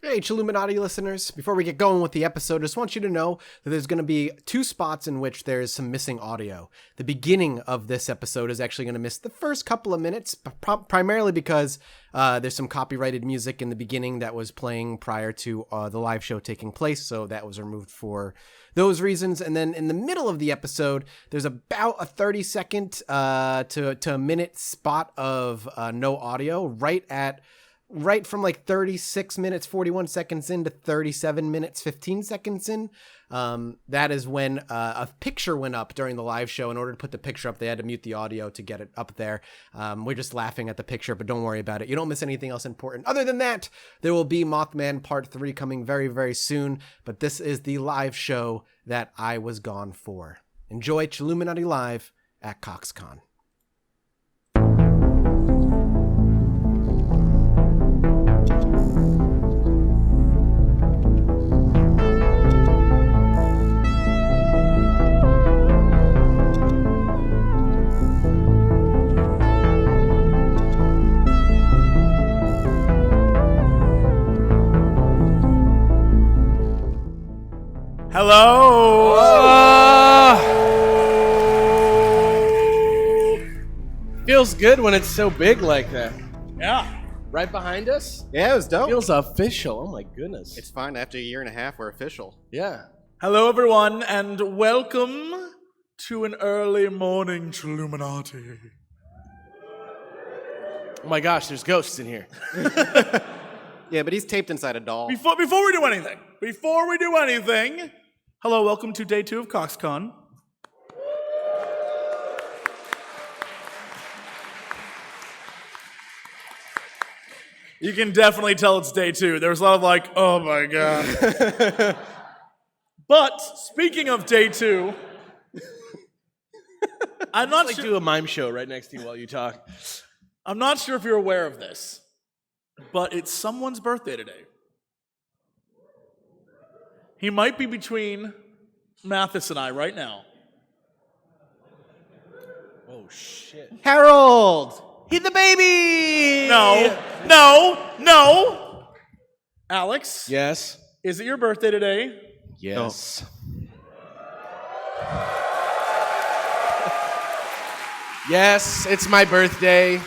Hey, Chilluminati listeners. Before we get going with the episode, I just want you to know that there's going to be 2 spots in which there is some missing audio. The beginning of this episode is actually going to miss the first couple of minutes, primarily because there's some copyrighted music in the beginning that was playing prior to the live show taking place, so that was removed for those reasons. And then in the middle of the episode, there's about a 30-second to a minute spot of no audio right from like 36 minutes, 41 seconds in to 37 minutes, 15 seconds in. That is when a picture went up during the live show. In order to put the picture up, they had to mute the audio to get it up there. We're just laughing at the picture, but don't worry about it. You don't miss anything else important. Other than that, there will be Mothman Part 3 coming very, very soon. But this is the live show that I was gone for. Enjoy Chilluminati Live at CoxCon. Hello! Feels good when it's so big like that. Yeah. Right behind us? Yeah, it was dope. Feels official. Oh my goodness. It's fine. After a year and a half, we're official. Yeah. Hello, everyone, and welcome to an early morning Chilluminati. Oh my gosh, there's ghosts in here. Yeah, but he's taped inside a doll. Before we do anything, hello, welcome to day 2 of CoxCon. You can definitely tell it's day 2. There's a lot of like, oh my god. But speaking of day 2, I'm not Like sure. do a mime show right next to you while you talk. I'm not sure if you're aware of this, but it's someone's birthday today. He might be between Mathis and I right now. Oh shit. Harold! He's the baby! No. Alex, Yes. is it your birthday today? Yes. Yes, it's my birthday.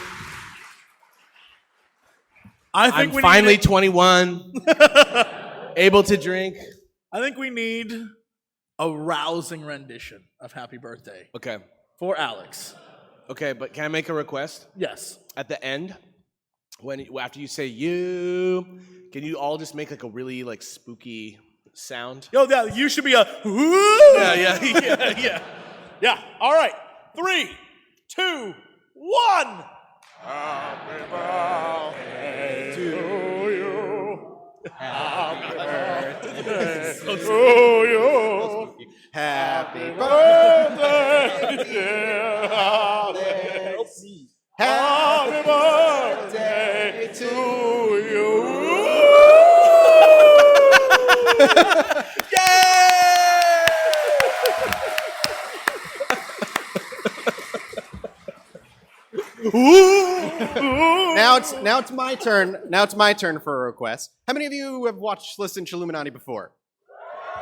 I'm finally 21. Able to drink. I think we need a rousing rendition of Happy Birthday Okay. for Alex. Okay, but can I make a request? Yes. At the end, after you say you, can you all just make like a really like spooky sound? Yo, yeah, you should be a. Yeah. Yeah. All right. 3, 2, 1. Happy birthday to you. Happy birthday to you. Happy Birthday, dear Alex. Happy birthday to you. Now it's my turn. Now it's my turn for a request. How many of you have listened to Chilluminati before?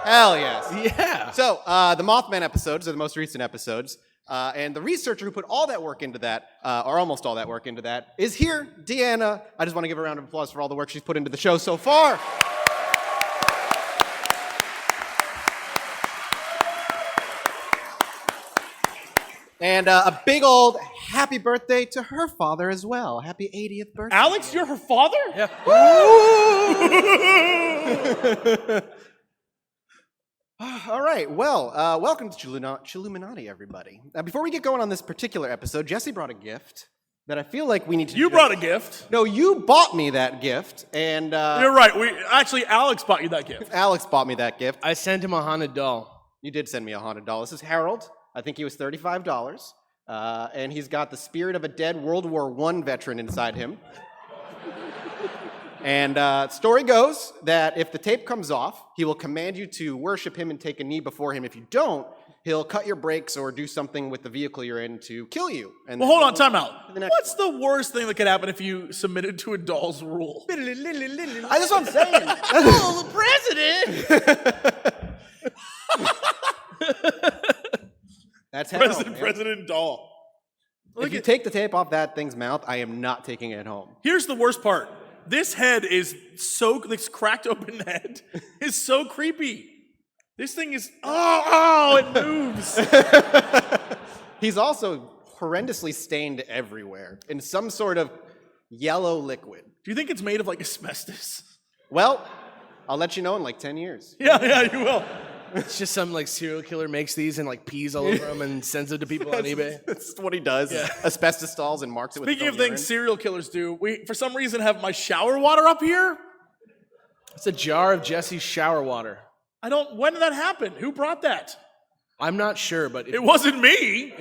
Hell yes. Yeah. So, the Mothman episodes are the most recent episodes. And the researcher who put all that work into that, or almost all that work into that, is here, Deanna. I just want to give her a round of applause for all the work she's put into the show so far. And a big old happy birthday to her father as well. Happy 80th birthday. Alex, you're her father? Yeah. All right, well, welcome to Chilluminati, everybody. Before we get going on this particular episode, Jesse brought a gift that I feel like we need to... You brought a gift. No, you bought me that gift, and... You're right. Alex bought you that gift. Alex bought me that gift. I sent him a haunted doll. You did send me a haunted doll. This is Harold. I think he was $35. And he's got the spirit of a dead World War I veteran inside him. And story goes that if the tape comes off, he will command you to worship him and take a knee before him. If you don't, he'll cut your brakes or do something with the vehicle you're in to kill you. And Well, hold on, time out. the next What's the worst thing that could happen if you submitted to a doll's rule? That's what I'm saying. Oh, the president! That's hell, man. President doll. If you take the tape off that thing's mouth, I am not taking it home. Here's the worst part. This head is this cracked open head is so creepy. This thing is, it moves. He's also horrendously stained everywhere in some sort of yellow liquid. Do you think it's made of like asbestos? Well, I'll let you know in like 10 years. Yeah, you will. It's just some like serial killer makes these and like pees all over them and sends them to people on eBay. That's what he does. Asbestos stalls and marks it with Speaking of urine. things serial killers do, we for some reason have my shower water up here. It's a jar of Jesse's shower water. When did that happen? Who brought that? I'm not sure, but It wasn't me.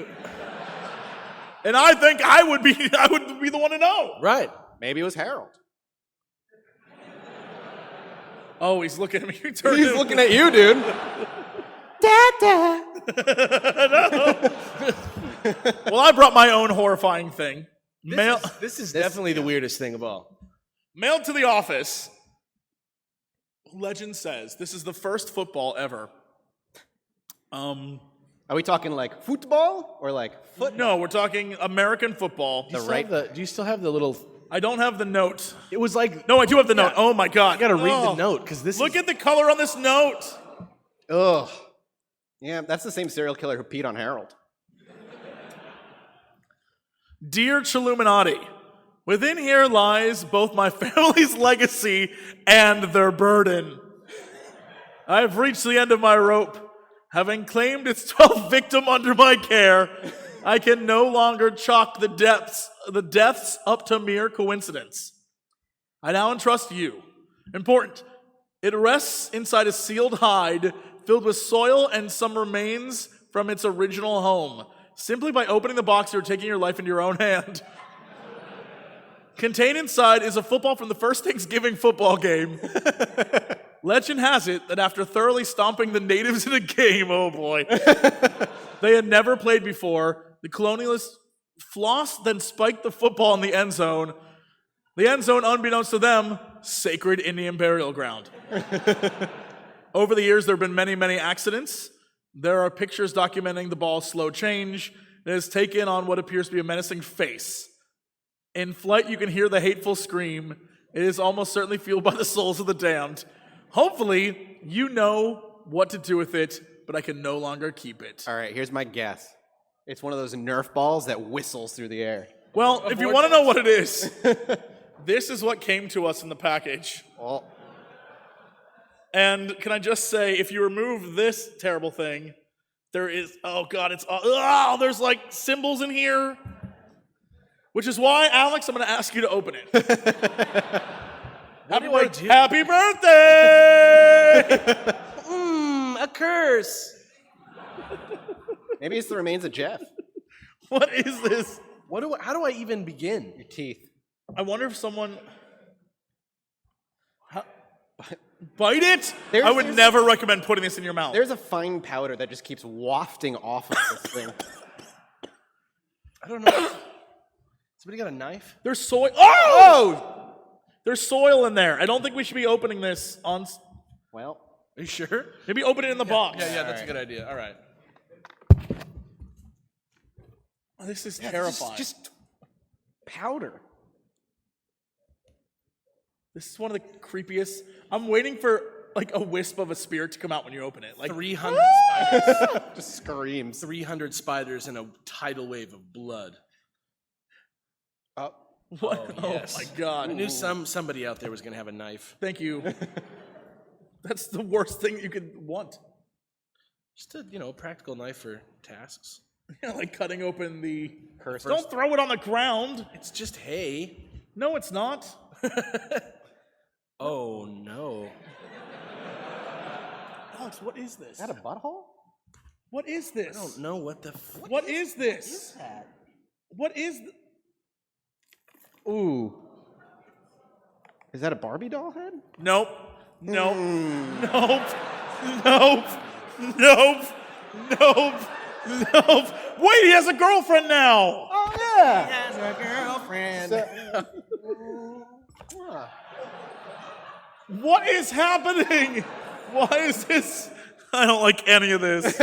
And I think I would be the one to know. right. Maybe it was Harold. Oh, he's looking at me. He's looking at you, dude. Dada. Well, I brought my own horrifying thing. This is definitely the weirdest thing of all. Mailed to the office. Legend says this is the first football ever. Are we talking like football or like foot? No, we're talking American football. Do you still have the little? I don't have the note. It was like No, I do have the note. Oh my god! I gotta read the note because this. Look at the color on this note. Ugh. Yeah, that's the same serial killer who peed on Harold. Dear Chilluminati, within here lies both my family's legacy and their burden. I have reached the end of my rope. Having claimed its 12th victim under my care, I can no longer chalk the deaths up to mere coincidence. I now entrust you. Important. It rests inside a sealed hide filled with soil and some remains from its original home. Simply by opening the box, you're taking your life into your own hand. Contained inside is a football from the first Thanksgiving football game. Legend has it that after thoroughly stomping the natives in a game, oh boy, they had never played before, the colonialists flossed, then spiked the football in the end zone. The end zone, unbeknownst to them, sacred Indian burial ground. Over the years, there have been many, many accidents. There are pictures documenting the ball's slow change. It has taken on what appears to be a menacing face. In flight, you can hear the hateful scream. It is almost certainly fueled by the souls of the damned. Hopefully, you know what to do with it, but I can no longer keep it. All right, here's my guess. It's one of those Nerf balls that whistles through the air. Well, if you want to know what it is, this is what came to us in the package. Well, And can I just say, if you remove this terrible thing, there is, there's like symbols in here. Which is why, Alex, I'm going to ask you to open it. What do I do? Happy birthday! A curse. maybe it's the remains of Jeff. What is this? How do I even begin? Your teeth. I wonder if someone... Bite it? There's- I would there's- never recommend putting this in your mouth. There's a fine powder that just keeps wafting off of this thing. I don't know. Somebody got a knife? There's soil. Oh! There's soil in there. I don't think we should be opening this on... Well, Are you sure? Maybe open it in the box. Yeah, that's a good idea. All right. Oh, this is it's terrifying. just powder. This is one of the creepiest. I'm waiting for like a wisp of a spirit to come out when you open it. Like 300 spiders. Just screams. 300 spiders and a tidal wave of blood. what? Oh, yes. My god. I knew somebody out there was going to have a knife. Thank you. That's the worst thing you could want. Just a, practical knife for tasks. Yeah, like cutting open the Curse. Don't throw it on the ground. It's just hay. No, it's not. Oh, no. Alex, what is this? Is that a butthole? What is this? I don't know what the... What is this? That. What is... Ooh. Is that a Barbie doll head? Nope. Nope. Nope. Nope. Nope. Nope. Nope. Wait, he has a girlfriend now. Oh, yeah. He has a girlfriend. What is happening? Why is this? I don't like any of this.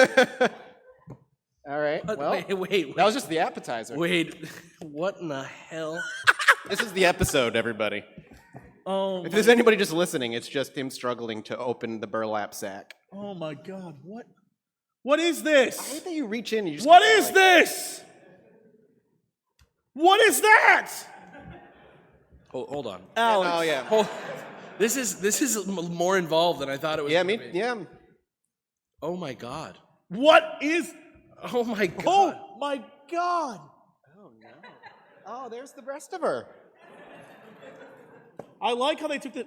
All right, well, Wait. that was just the appetizer. Wait. What in the hell? This is the episode, everybody. Oh, If there's anybody just listening, it's just him struggling to open the burlap sack. oh my God! What is this? I hate that you reach in and you just... What is this? What is that? Hold on. Alex. Oh, yeah. This is more involved than I thought it was. Yeah, gonna me, be. yeah. Oh my God. What is? Oh my God. Oh my God! Oh, no. Oh, there's the rest of her. I like how they took the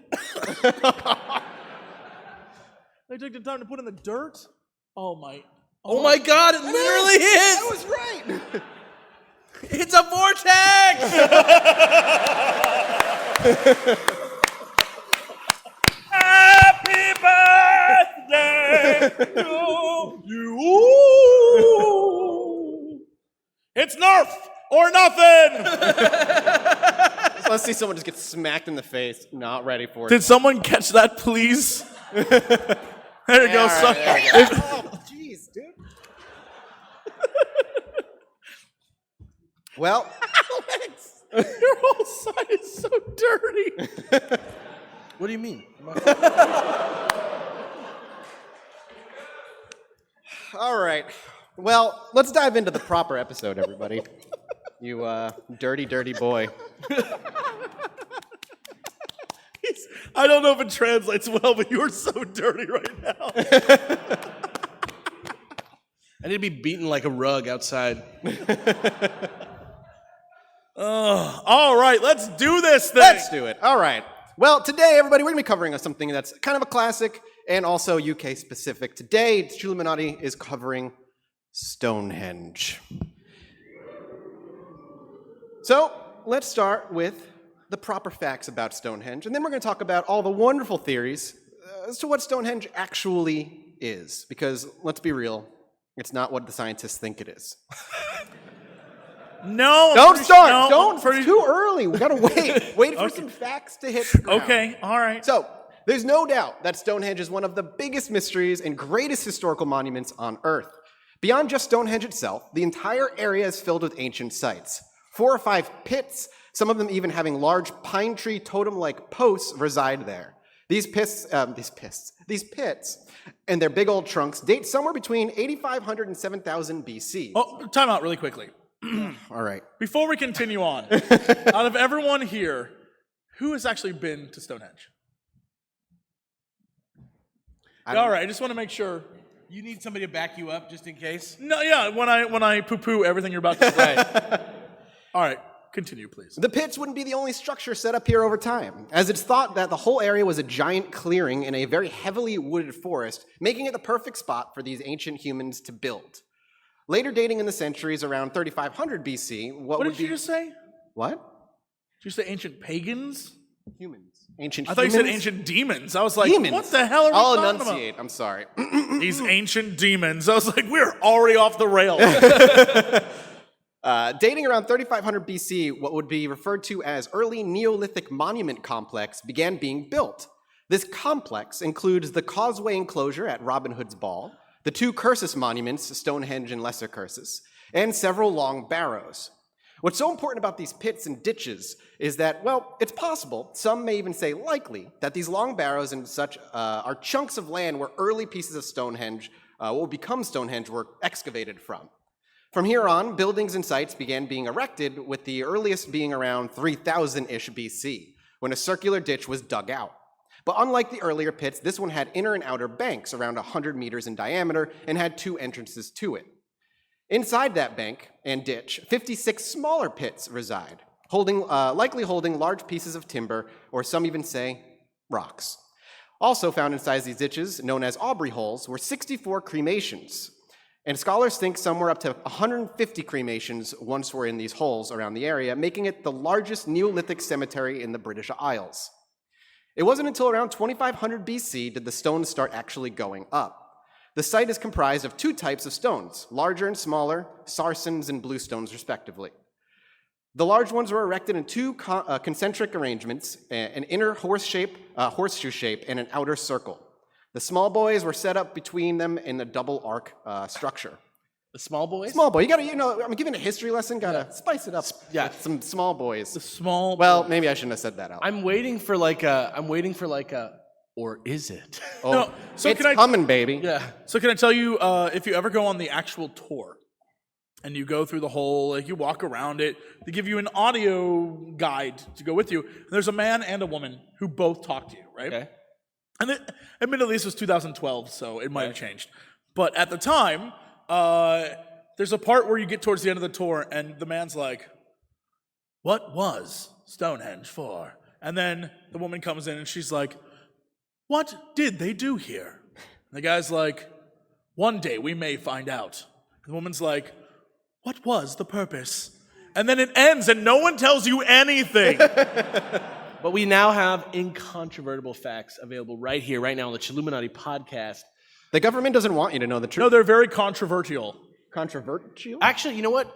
they took the time to put in the dirt. Oh my! Oh my God! It literally is. That was right. It's a vortex. Happy birthday to you! It's Nerf or nothing. Let's see someone just get smacked in the face. Not ready for it. Did someone catch that, please? There you go. All right, there we go. Oh, jeez, dude. Well, Alex, your whole side is so dirty. What do you mean? all right. Well, let's dive into the proper episode, everybody. You dirty, dirty boy. I don't know if it translates well, but you're so dirty right now. I need to be beaten like a rug outside. All right, let's do this thing. Let's do it. All right. Well, today, everybody, we're going to be covering something that's kind of a classic and also UK specific. Today, Chilluminati is covering Stonehenge. So, let's start with the proper facts about Stonehenge, and then we're going to talk about all the wonderful theories as to what Stonehenge actually is. Because, let's be real, it's not what the scientists think it is. No. Don't start! No, Don't! It's too early. We gotta wait. Wait for some facts to hit the ground. Okay, all right. So, there's no doubt that Stonehenge is one of the biggest mysteries and greatest historical monuments on Earth. Beyond just Stonehenge itself, the entire area is filled with ancient sites. 4 or 5 pits, some of them even having large pine tree totem-like posts, reside there. These pits and their big old trunks date somewhere between 8,500 and 7,000 BC. Oh, time out really quickly. All right. Before we continue on, out of everyone here, who has actually been to Stonehenge? All right, I just want to make sure. You need somebody to back you up just in case? No, yeah, when I poo-poo everything you're about to say. All right, continue, please. The pits wouldn't be the only structure set up here over time, as it's thought that the whole area was a giant clearing in a very heavily wooded forest, making it the perfect spot for these ancient humans to build. Later dating in the centuries around 3500 BC, What did you just say? What? Did you say ancient pagans? Humans. Ancient I thought humans? you said ancient demons. I was like, Demons. what the hell are we I'll talking enunciate. I'm sorry. about? These ancient demons. I was like, we're already off the rails. Dating around 3500 BC, what would be referred to as early Neolithic monument complex began being built. This complex includes the causeway enclosure at Robin Hood's Ball, the 2 Cursus monuments, Stonehenge and Lesser Cursus, and several long barrows. What's so important about these pits and ditches is that, well, it's possible, some may even say likely, that these long barrows and such are chunks of land where early pieces of Stonehenge, what would become Stonehenge, were excavated from. From here on, buildings and sites began being erected, with the earliest being around 3000-ish BC, when a circular ditch was dug out. But unlike the earlier pits, this one had inner and outer banks around 100 meters in diameter and had 2 entrances to it. Inside that bank and ditch, 56 smaller pits reside, likely holding large pieces of timber, or some even say rocks. Also found inside these ditches, known as Aubrey holes, were 64 cremations. And scholars think somewhere up to 150 cremations once were in these holes around the area, making it the largest Neolithic cemetery in the British Isles. It wasn't until around 2500 BC did the stones start actually going up. The site is comprised of two types of stones, larger and smaller, sarsens and bluestones respectively. The large ones were erected in two concentric arrangements, an inner horseshoe shape, and an outer circle. The small boys were set up between them in a double arc structure. The small boys? Small boy. You gotta, I'm giving a history lesson, gotta spice it up. Yeah. With some small boys. The small. Well, maybe I shouldn't have said that out. I'm waiting for like a, or is it? Oh, No, so it's can I- coming, baby. Yeah. So can I tell you, if you ever go on the actual tour and you go through the whole, like you walk around it, they give you an audio guide to go with you. And there's a man and a woman who both talk to you, right? Okay. And admittedly, this was 2012, so it might have changed. But at the time, there's a part where you get towards the end of the tour, and the man's like, "What was Stonehenge for?" And then the woman comes in, and she's like, "What did they do here?" And the guy's like, "One day we may find out." And the woman's like, "What was the purpose?" And then it ends, and no one tells you anything. But we now have incontrovertible facts available right here, right now on the Chilluminati podcast. The government doesn't want you to know the No, truth. they're very controversial. Controversial? Actually, you know what?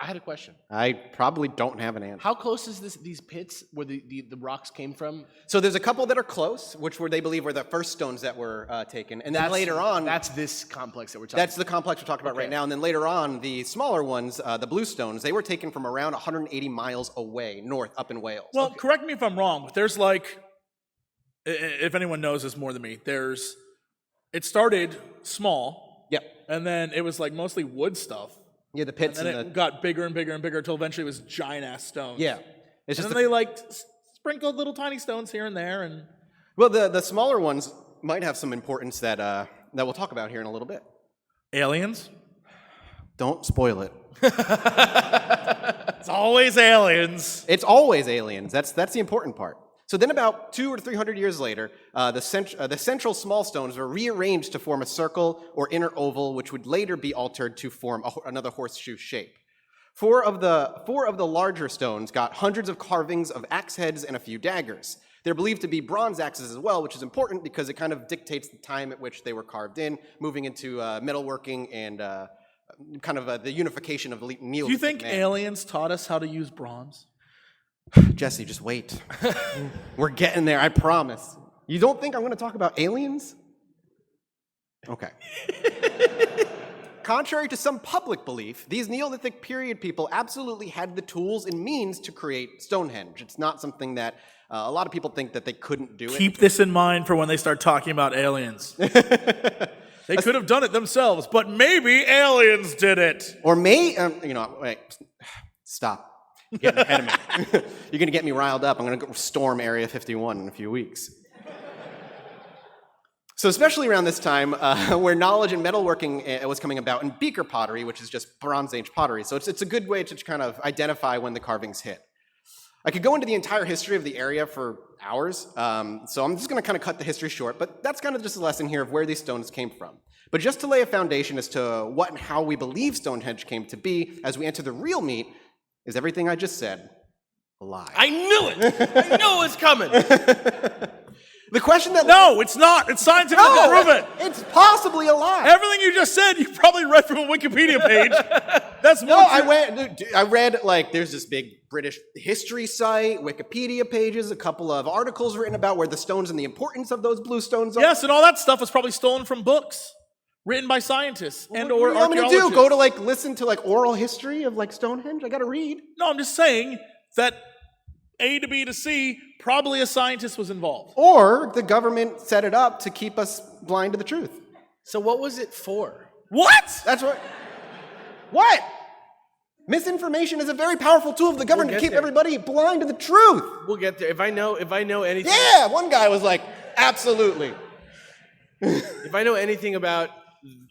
I had a question. I probably don't have an answer. How close is these pits where the rocks came from? So there's a couple that are close, which they believe were the first stones that were taken. And then later on... That's this complex that we're talking That's the complex we're talking about right now. And then later on, the smaller ones, the blue stones, they were taken from around 180 miles away, north, up in Wales. Well, correct me if I'm wrong, but there's like, if anyone knows this more than me, it started small, Yep. and then it was like mostly wood stuff, Yeah, the pits and and then the... it got bigger and bigger and bigger until eventually it was giant-ass stones. Yeah. It's And just then they like sprinkled little tiny stones here and there, and Well, the smaller ones might have some importance that we'll talk about here in a little bit. aliens. Don't spoil it. It's always aliens. It's always aliens. That's the important part. So then about 200 or 300 years later, the central small stones were rearranged to form a circle or inner oval, which would later be altered to form another horseshoe shape. Four of the larger stones got hundreds of carvings of axe heads and a few daggers. They're believed to be bronze axes as well, which is important because it kind of dictates the time at which they were carved in, moving into metalworking and kind of the unification of Neolithic Do you think man. aliens taught us how to use bronze? Jesse, just wait. We're getting there, I promise. You don't think I'm going to talk about aliens? Okay. Contrary to some public belief, these Neolithic period people absolutely had the tools and means to create Stonehenge. It's not something that a lot of people think that they couldn't do it. Keep this in mind for when they start talking about aliens. They could have done it themselves, but maybe aliens did it. Or wait, stop. You're getting ahead of me. You're going to get me riled up. I'm going to go storm Area 51 in a few weeks. So especially around this time, where knowledge in metalworking was coming about, and beaker pottery, which is just Bronze Age pottery. So it's a good way to kind of identify when the carvings hit. I could go into the entire history of the area for hours, so I'm just going to kind of cut the history short, but that's kind of just a lesson here of where these stones came from. But just to lay a foundation as to what and how we believe Stonehenge came to be as we enter the real meat, is everything I just said a lie? I knew it! I knew it was coming! The question that... No, it's not. It's scientifically proven. It's possibly a lie. Everything you just said, you probably read from a Wikipedia page. That's No, more I read, like, there's this big British history site, Wikipedia pages, a couple of articles written about where the stones and the importance of those blue stones are. Yes, and all that stuff was probably stolen from books written by scientists and or What do you want me to archaeologists. do? Go to, like, listen to, like, oral history of, like, Stonehenge? I gotta read. No, I'm just saying that A to B to C, probably a scientist was involved. Or the government set it up to keep us blind to the truth. So what was it for? What? That's what... What? Misinformation is a very powerful tool of the government to get keep there. everybody blind to the truth. We'll get there. If I know anything, Yeah, one guy was like, absolutely. if I know anything about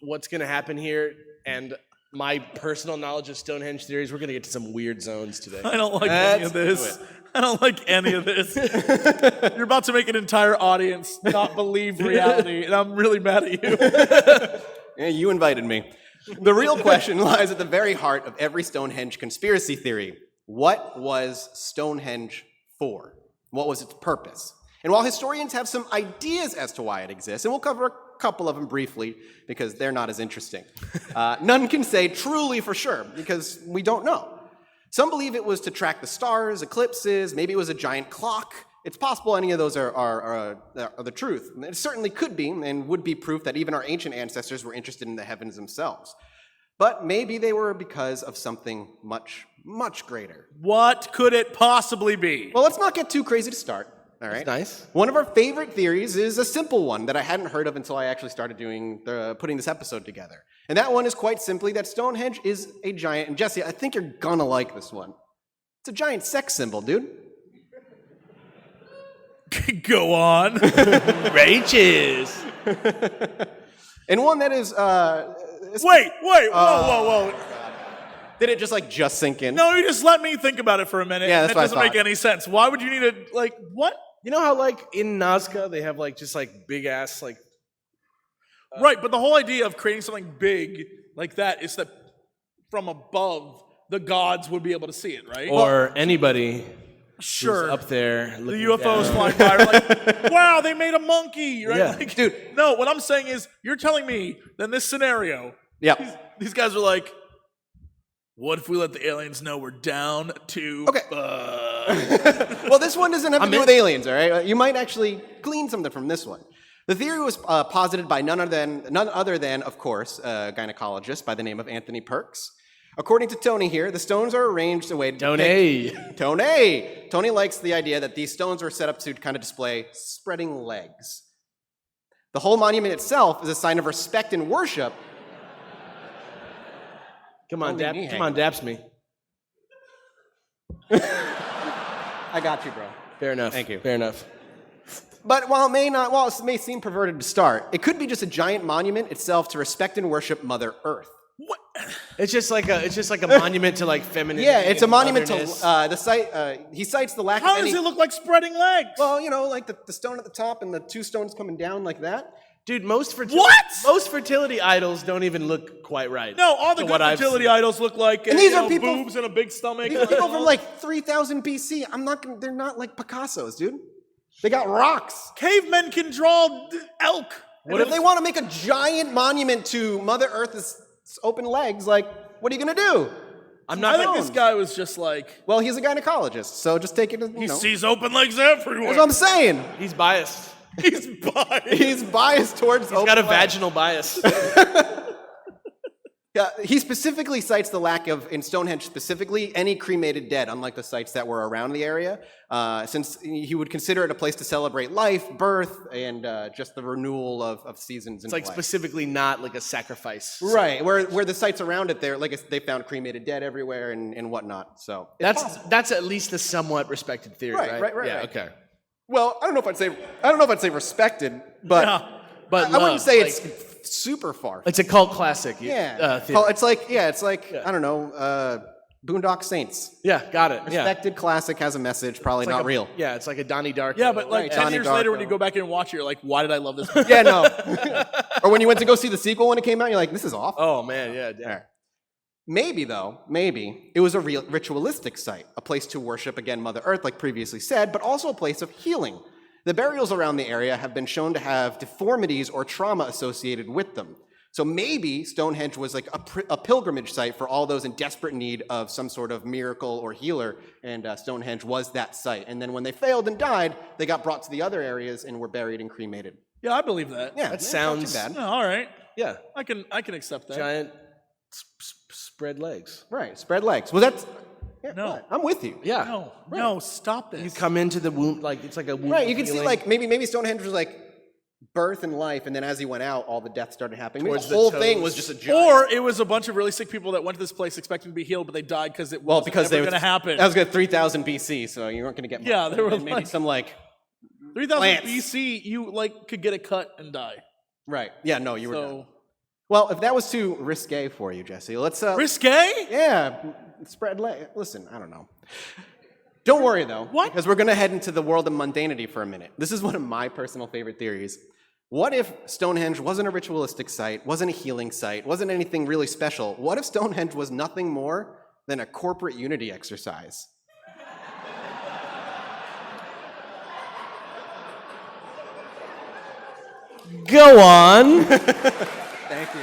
what's going to happen here and my personal knowledge of Stonehenge theories, we're going to get to some weird zones today. I don't like any of this. I don't like any of this. You're about to make an entire audience not believe reality, and I'm really mad at you. Yeah, you invited me. The real question lies at the very heart of every Stonehenge conspiracy theory. What was Stonehenge for? What was its purpose? And while historians have some ideas as to why it exists, and we'll cover couple of them briefly, because they're not as interesting. None can say truly for sure, because we don't know. Some believe it was to track the stars, eclipses, maybe it was a giant clock. It's possible any of those are the truth. It certainly could be, and would be proof that even our ancient ancestors were interested in the heavens themselves. But maybe they were because of something much, much greater. What could it possibly be? Well, let's not get too crazy to start. All right. That's nice. One of our favorite theories is a simple one that I hadn't heard of until I actually started putting this episode together. And that one is quite simply that Stonehenge is a giant, and Jesse, I think you're gonna like this one. It's a giant sex symbol, dude. Go on. Rages. And one that is, Wait, whoa. did it just sink in? No, you just let me think about it for a minute. Yeah, that's That what I doesn't make thought. any sense. Why would you need to, what? You know how in Nazca they have big ass Right, but the whole idea of creating something big like that is that from above, the gods would be able to see it, right? or anybody Sure. up there. The looking UFOs down. flying by are like, wow, they made a monkey, right? Yeah. Dude. No, what I'm saying is, you're telling me that in this scenario, Yep. these guys are like, what if we let the aliens know we're down to... Okay. Well, this one doesn't have to do with aliens, all right? You might actually glean something from this one. The theory was posited by none other than, of course, a gynecologist by the name of Anthony Perks. According to Tony here, the stones are arranged in a way to Tony likes the idea that these stones were set up to kind of display spreading legs. The whole monument itself is a sign of respect and worship. Come on, Only me daps me. I got you, bro. Fair enough. Thank you. Fair enough. But while it may seem perverted to start, it could be just a giant monument itself to respect and worship Mother Earth. What? It's just like a monument to femininity. Yeah, it's a and monument motherness. to the site. He cites the lack How of any. does it look like spreading legs? Well, like the stone at the top and the two stones coming down like that. Dude, most fertility idols don't even look quite right. No, all the to good what I've fertility seen. idols look like And these are people- boobs and a big stomach. These are people from 3000 BC. They're not like Picasso's, dude. They got rocks. Cavemen can draw elk. What if they want to make a giant monument to Mother Earth's open legs? What are you gonna do? I think this guy was just like... Well, he's a gynecologist, so just take it as, He sees open legs everywhere. That's what I'm saying. He's biased. He's biased. He's biased towards He's got a vaginal bias. Yeah, he specifically cites the lack of, in Stonehenge specifically, any cremated dead, unlike the sites that were around the area, since he would consider it a place to celebrate life, birth, and just the renewal of seasons. It's specifically not a sacrifice. Right, where the sites around it, they found cremated dead everywhere and whatnot. So That's at least a somewhat respected theory, right? Right. Yeah, Right. okay. Well, I don't know if I'd say respected, but Yeah. But I wouldn't say like- it's super far. It's a cult classic. Yeah, theory. it's like I don't know, Boondock Saints. Yeah, got it. Yeah. Respected classic, has a message, probably It's like not real. Yeah, it's like a Donnie Darko. Yeah, but Right, 10 Johnny years later when Darko. you go back and watch it, you're like, why did I love this movie? Yeah, no. Or when you went to go see the sequel when it came out, you're like, this is awful. Oh man, yeah. Right. Maybe it was a real ritualistic site, a place to worship again Mother Earth, like previously said, but also a place of healing. The burials around the area have been shown to have deformities or trauma associated with them. So maybe Stonehenge was like a pilgrimage site for all those in desperate need of some sort of miracle or healer, and Stonehenge was that site. And then when they failed and died, they got brought to the other areas and were buried and cremated. Yeah, I believe that. Yeah, That it's sounds- not too bad. Yeah, all right. Yeah. I can accept that. Giant spread legs. Right, spread legs. Well, that's... Yeah, No. right, I'm with you. Yeah. No, stop this. You come into the womb it's like a womb. Right, you can see healing. maybe Stonehenge was like birth and life, and then as he went out, all the death started happening. Maybe Towards the the whole toes. thing was just a giant... Or it was a bunch of really sick people that went to this place expecting to be healed, but they died because it wasn't ever going to happen. That was 3000 BC, so you weren't going to get much. Yeah, there were And maybe some 3000 plants. BC, you could get a cut and die. Right. Yeah, no, you were done. So Well, if that was too risque for you, Jesse, let's... risque? Yeah, spread leg. Listen, I don't know. Don't worry, though. What? Because we're going to head into the world of mundanity for a minute. This is one of my personal favorite theories. What if Stonehenge wasn't a ritualistic site, wasn't a healing site, wasn't anything really special? What if Stonehenge was nothing more than a corporate unity exercise? Go on. Thank you.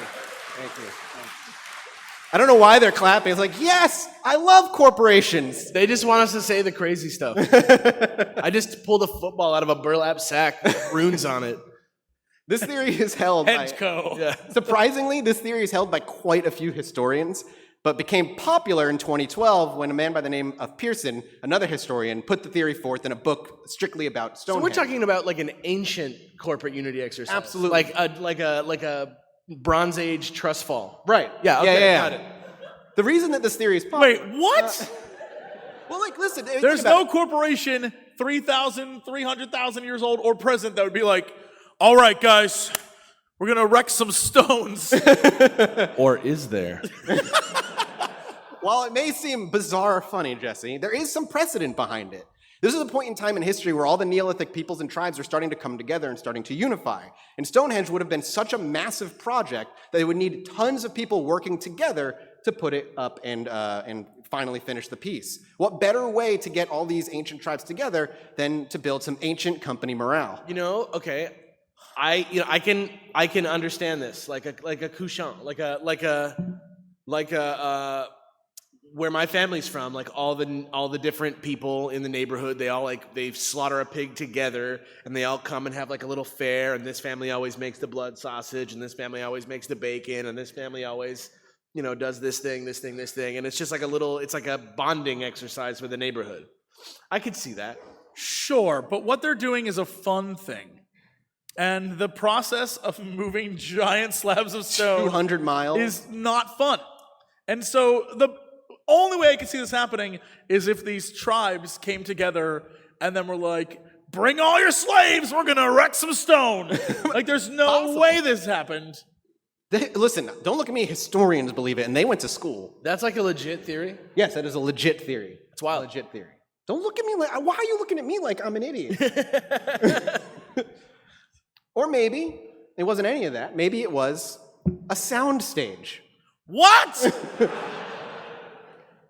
I don't know why they're clapping. It's like, yes, I love corporations. They just want us to say the crazy stuff. I just pulled a football out of a burlap sack with runes on it. This theory is held by... Henchco. Surprisingly, this theory is held by quite a few historians, but became popular in 2012 when a man by the name of Pearson, another historian, put the theory forth in a book strictly about So Stonehenge. we're talking about like an ancient corporate unity exercise. Absolutely. Like a Bronze Age trust fall. Right. Yeah, okay, yeah. got it. The reason that this theory is popular... Wait, what? Well, like, listen... think There's about no corporation 3,000, 300,000 years old or present that would be like, all right, guys, we're going to wreck some stones. Or is there? While it may seem bizarre or funny, Jesse, there is some precedent behind it. This is a point in time in history where all the Neolithic peoples and tribes are starting to come together and starting to unify. And Stonehenge would have been such a massive project that it would need tons of people working together to put it up and finally finish the piece. What better way to get all these ancient tribes together than to build some ancient company morale? Okay. I can understand this, like a couchant, like a where my family's from, like all the different people in the neighborhood, they slaughter a pig together, and they all come and have like a little fair, and this family always makes the blood sausage, and this family always makes the bacon, and this family always, does this thing, and it's just like it's like a bonding exercise for the neighborhood. I could see that. Sure, but what they're doing is a fun thing. And the process of moving giant slabs of stone 200 miles is not fun. And so the only way I can see this happening is if these tribes came together and then were like, bring all your slaves, we're going to wreck some stone. Like, there's no way this happened. Listen, don't look at me. Historians believe it, and they went to school. That's like a legit theory? Yes, that is a legit theory. It's wild. A legit theory. Don't look at me like, why are you looking at me like I'm an idiot? Or maybe it wasn't any of that. Maybe it was a sound stage. What?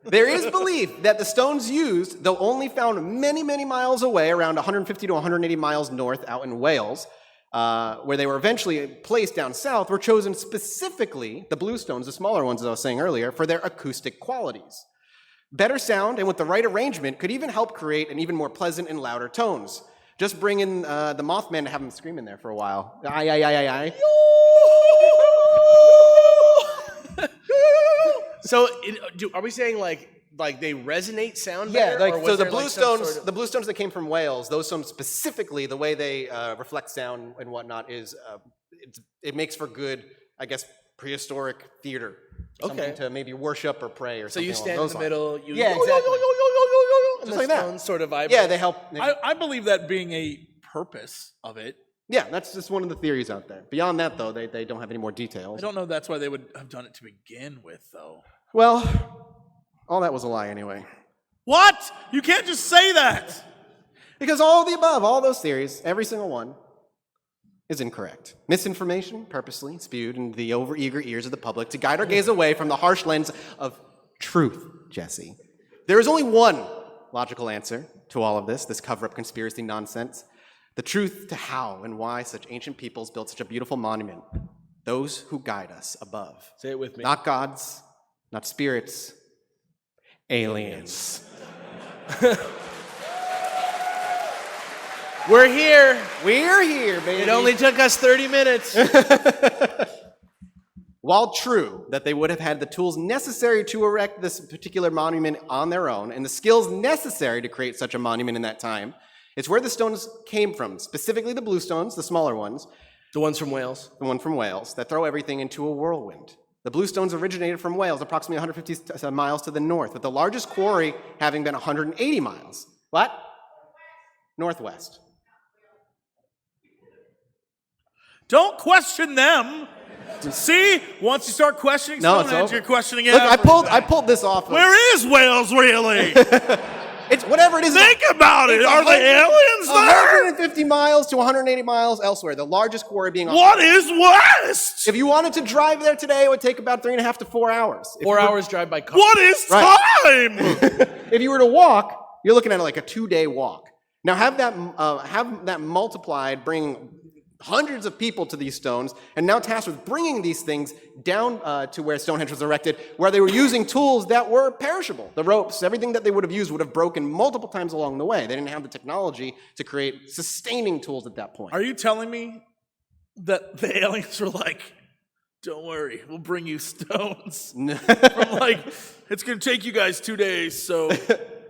There is belief that the stones used, though only found many, many miles away, around 150 to 180 miles north out in Wales, where they were eventually placed down south, were chosen specifically, the blue stones, the smaller ones as I was saying earlier, for their acoustic qualities. Better sound, and with the right arrangement, could even help create an even more pleasant and louder tones. Just bring in the Mothman to have him scream in there for a while. Aye, aye, aye, aye, aye. So, are we saying like they resonate sound Yeah, better? so the blue stones, the blue stones that came from Wales, those stones specifically, the way they reflect sound and whatnot is, it makes for good, I guess, prehistoric theater. Something to maybe worship or pray or something. So you stand in the middle. Yeah, exactly. And Just the like that. stones sort of vibrate. Yeah, they help. I believe that being a purpose of it. Yeah, that's just one of the theories out there. Beyond that, though, they don't have any more details. I don't know that's why they would have done it to begin with, though. Well, all that was a lie anyway. What? You can't just say that. Because all the above, all those theories, every single one, is incorrect. Misinformation, purposely spewed into the overeager ears of the public to guide our gaze away from the harsh lens of truth, Jesse. There is only one logical answer to all of this cover-up conspiracy nonsense. The truth to how and why such ancient peoples built such a beautiful monument. Those who guide us above. Say it with me. Not gods, not spirits, aliens. We're here. We're here, baby. It only took us 30 minutes. While true that they would have had the tools necessary to erect this particular monument on their own and the skills necessary to create such a monument in that time, it's where the stones came from, specifically the blue stones, the smaller ones, The ones from Wales. the one from Wales, that throw everything into a whirlwind. The blue stones originated from Wales, approximately 150 miles to the north, with the largest quarry having been 180 miles. What? Northwest. Don't question them. See, once you start questioning No, it's Stonehenge, over. you're questioning Look, everything. I pulled this off. Where is Wales, really? It's whatever it is. Think about it. Are the aliens there? 150 miles to 180 miles elsewhere. The largest quarry being. What is West? If you wanted to drive there today, it would take about 3.5 to 4 hours. 4 hours drive by car. What is Right. time? If you were to walk, you're looking at like a 2-day walk. Now have that multiplied, bring hundreds of people to these stones, and now tasked with bringing these things down to where Stonehenge was erected, where they were using tools that were perishable. The ropes, everything that they would have used would have broken multiple times along the way. They didn't have the technology to create sustaining tools at that point. Are you telling me that the aliens were like, don't worry, we'll bring you stones? From like, it's going to take you guys 2 days, so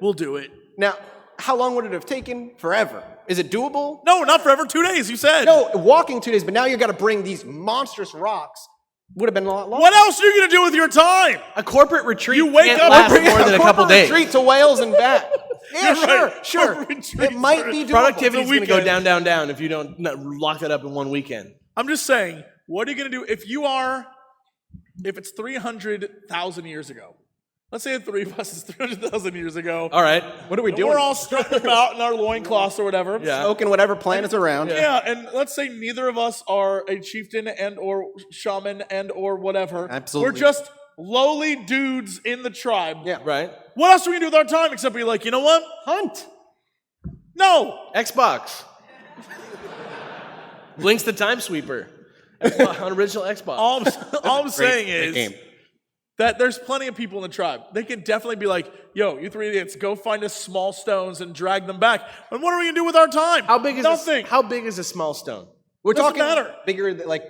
we'll do it. Now, how long would it have taken? Forever. Is it doable? No, not forever, 2 days, you said. No, walking 2 days, but now you've got to bring these monstrous rocks. Would have been a lot longer. What else are you going to do with your time? A corporate retreat You wake can't up last and more than a couple days. Retreat to Wales and back. Yeah, You're right. sure. Corporate retreat It might for be doable. Productivity is The going to go weekend. down if you don't lock it up in one weekend. I'm just saying, what are you going to do if it's 300,000 years ago? Let's say the three of us is 300,000 years ago. All right. What are we And doing? we're all strutting about in our loincloths or whatever. Yeah. Smoking whatever plant is around. Yeah, and let's say neither of us are a chieftain and or shaman and or whatever. Absolutely. We're just lowly dudes in the tribe. Yeah. Right. What else are we going to do with our time except be like, you know what? Hunt. No. Xbox. Blink's the Time Sweeper. Xbox, on original Xbox. All I'm saying Great is game. that there's plenty of people in the tribe. They can definitely be like, yo, you three idiots, go find us small stones and drag them back. And what are we going to do with our time? How big is Nothing. How big is a small stone? We're Doesn't talking matter. bigger than, like,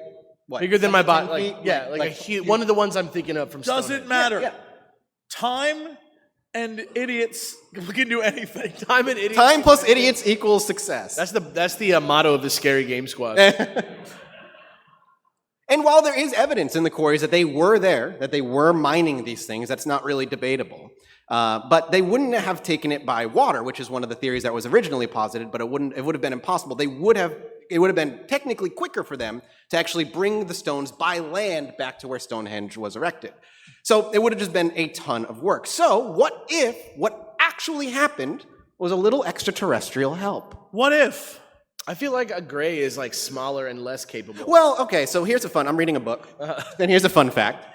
what? Bigger than my 10 body. feet? Like, yeah, like a huge, one of the ones I'm thinking of from Doesn't Stonehenge. matter. Yeah. Time and idiots can do anything. Time and idiots. Time plus idiots equals success. That's the motto of the Scary Game Squad. And while there is evidence in the quarries that they were there, that they were mining these things, that's not really debatable. But they wouldn't have taken it by water, which is one of the theories that was originally posited, but it would have been impossible. It would have been technically quicker for them to actually bring the stones by land back to where Stonehenge was erected. So it would have just been a ton of work. So what if what actually happened was a little extraterrestrial help? What if? I feel like a gray is like smaller and less capable. Well, okay, so I'm reading a book, and here's a fun fact.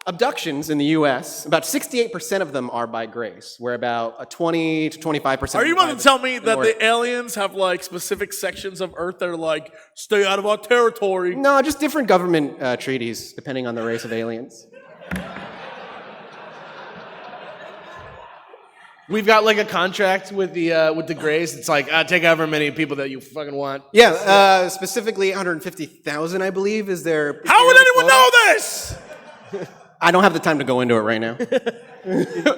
Abductions in the U.S., about 68% of them are by grace, where about 20 to 25%. Are you by about to tell me that North. the aliens have like specific sections of Earth that are like, stay out of our territory? No, just different government treaties, depending on the race of aliens. We've got like a contract with the Greys. It's like, take however many people that you fucking want. Yeah, specifically 150,000, I believe, is their... How would anyone know this? I don't have the time to go into it right now.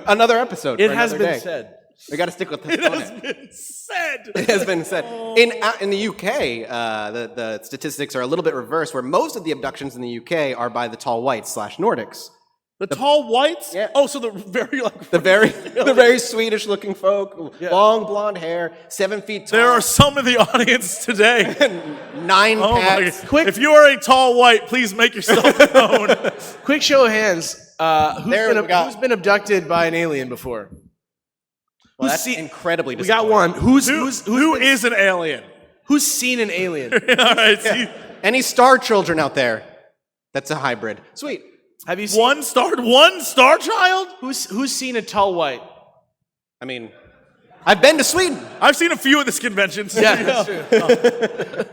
Another episode. It for has another been day. said. We got to stick with It this. has been said. It has been said. In the UK, the statistics are a little bit reversed, where most of the abductions in the UK are by the tall whites / Nordics. The tall whites? Yeah. Oh, so the very like... The very Swedish-looking folk, long blonde hair, 7 feet tall. There are some in the audience today. 9 Oh my packs. God. If you are a tall white, please make yourself known. Quick show of hands. Who's Who's been abducted by an alien before? Well, Who's that's seen- incredibly We got disappointing. one. Who is an alien? Who's seen an alien? All right, see, Any star children out there? That's a hybrid. Sweet. Have you seen one star child? who's seen a tall white? I mean, I've been to Sweden. I've seen a few at this convention. Yeah, that's true.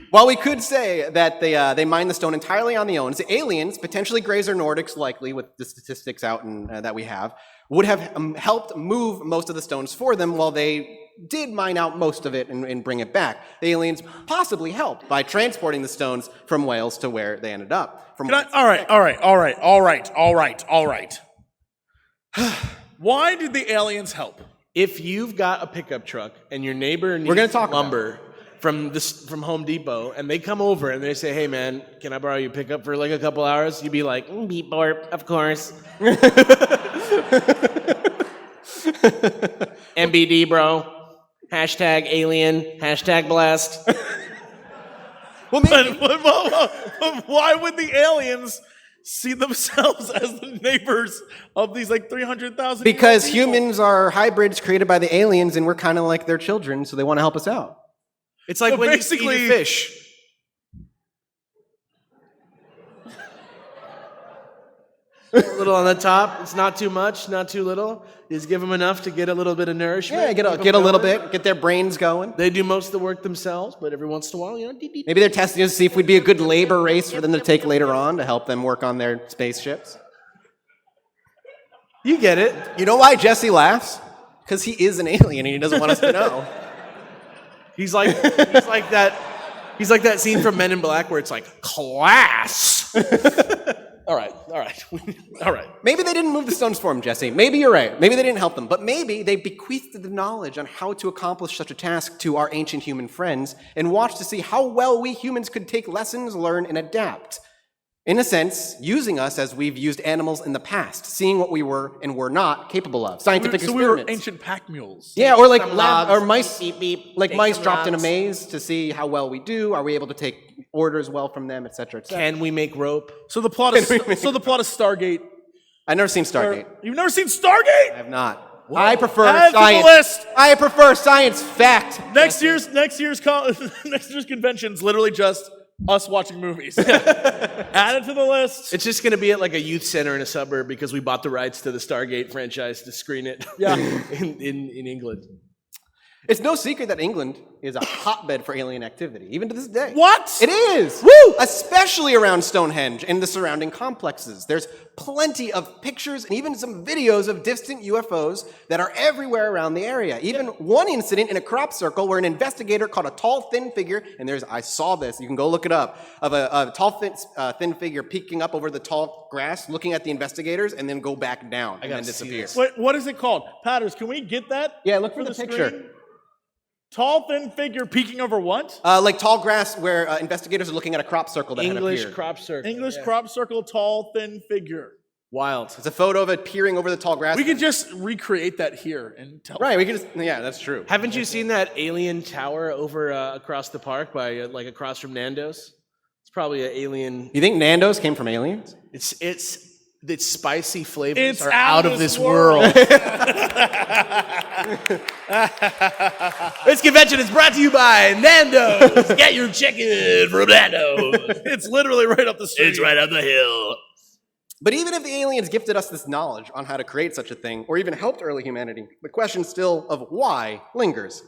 While we could say that they mine the stone entirely on their own, the aliens, potentially Greys or Nordics, likely with the statistics out and that we have, would have helped move most of the stones for them while they did mine out most of it and bring it back. The aliens possibly helped by transporting the stones from Wales to where they ended up. All right. Why did the aliens help? If you've got a pickup truck and your neighbor needs gonna talk about lumber from Home Depot, and they come over and they say, "Hey man, can I borrow your pickup for like a couple hours?" You'd be like, "Beep borp, of course." MBD, bro. Hashtag alien. Hashtag blast. Well, maybe. But why would the aliens see themselves as the neighbors of these like 300,000? Because humans are hybrids created by the aliens, and we're kind of like their children, so they want to help us out. It's like So when you basically- feed a fish. A little on the top. It's not too much, not too little. Just give them enough to get a little bit of nourishment. Yeah, get a little bit, get their brains going. They do most of the work themselves, but every once in a while, Maybe they're testing us to see if we'd be a good labor race for them to take later on to help them work on their spaceships. You get it. You know why Jesse laughs? Because he is an alien and he doesn't want us to know. He's like that scene from Men in Black where it's like, class. All right. Maybe they didn't move the stones for him, Jesse. Maybe you're right. Maybe they didn't help them. But maybe they bequeathed the knowledge on how to accomplish such a task to our ancient human friends and watched to see how well we humans could take lessons, learn, and adapt. In a sense, using us as we've used animals in the past, seeing what we were and were not capable of. Scientific So experiments. we were ancient pack mules. Yeah, or like Some lab, logs, or mice, beep, beep, like take mice some dropped in a logs. maze to see how well we do. Are we able to take orders well from them, etc., etc.? Can we make rope? So the plot of Stargate. I've never seen Stargate. You've never seen Stargate? I have not. I prefer Add to the science. list. I prefer science fact. Next year's convention's literally just us watching movies. Add it to the list. It's just going to be at like a youth center in a suburb because we bought the rights to the Stargate franchise to screen it in England. It's no secret that England is a hotbed for alien activity, even to this day. What? It is! Woo! Especially around Stonehenge and the surrounding complexes. There's plenty of pictures and even some videos of distant UFOs that are everywhere around the area. Even one incident in a crop circle where an investigator caught a tall, thin figure, and I saw this, you can go look it up, of a tall, thin figure peeking up over the tall grass, looking at the investigators, and then go back down and then disappear. Wait, what is it called? Patters, can we get that? Yeah, look for the the picture. screen? Tall, thin figure peeking over what? Like tall grass where investigators are looking at a crop circle that had English appeared. crop circle. English crop circle, tall, thin figure. Wild. It's a photo of it peering over the tall grass. We could just recreate that here and tell. Right, we can just, yeah, that's true. Haven't you seen that alien tower over across the park by like across from Nando's? It's probably an alien. You think Nando's came from aliens? It's spicy flavors It's are out of this world. This convention is brought to you by Nando's. Get your chicken from Nando's. It's literally right up the street. It's right up the hill. But even if the aliens gifted us this knowledge on how to create such a thing, or even helped early humanity, the question still of why lingers.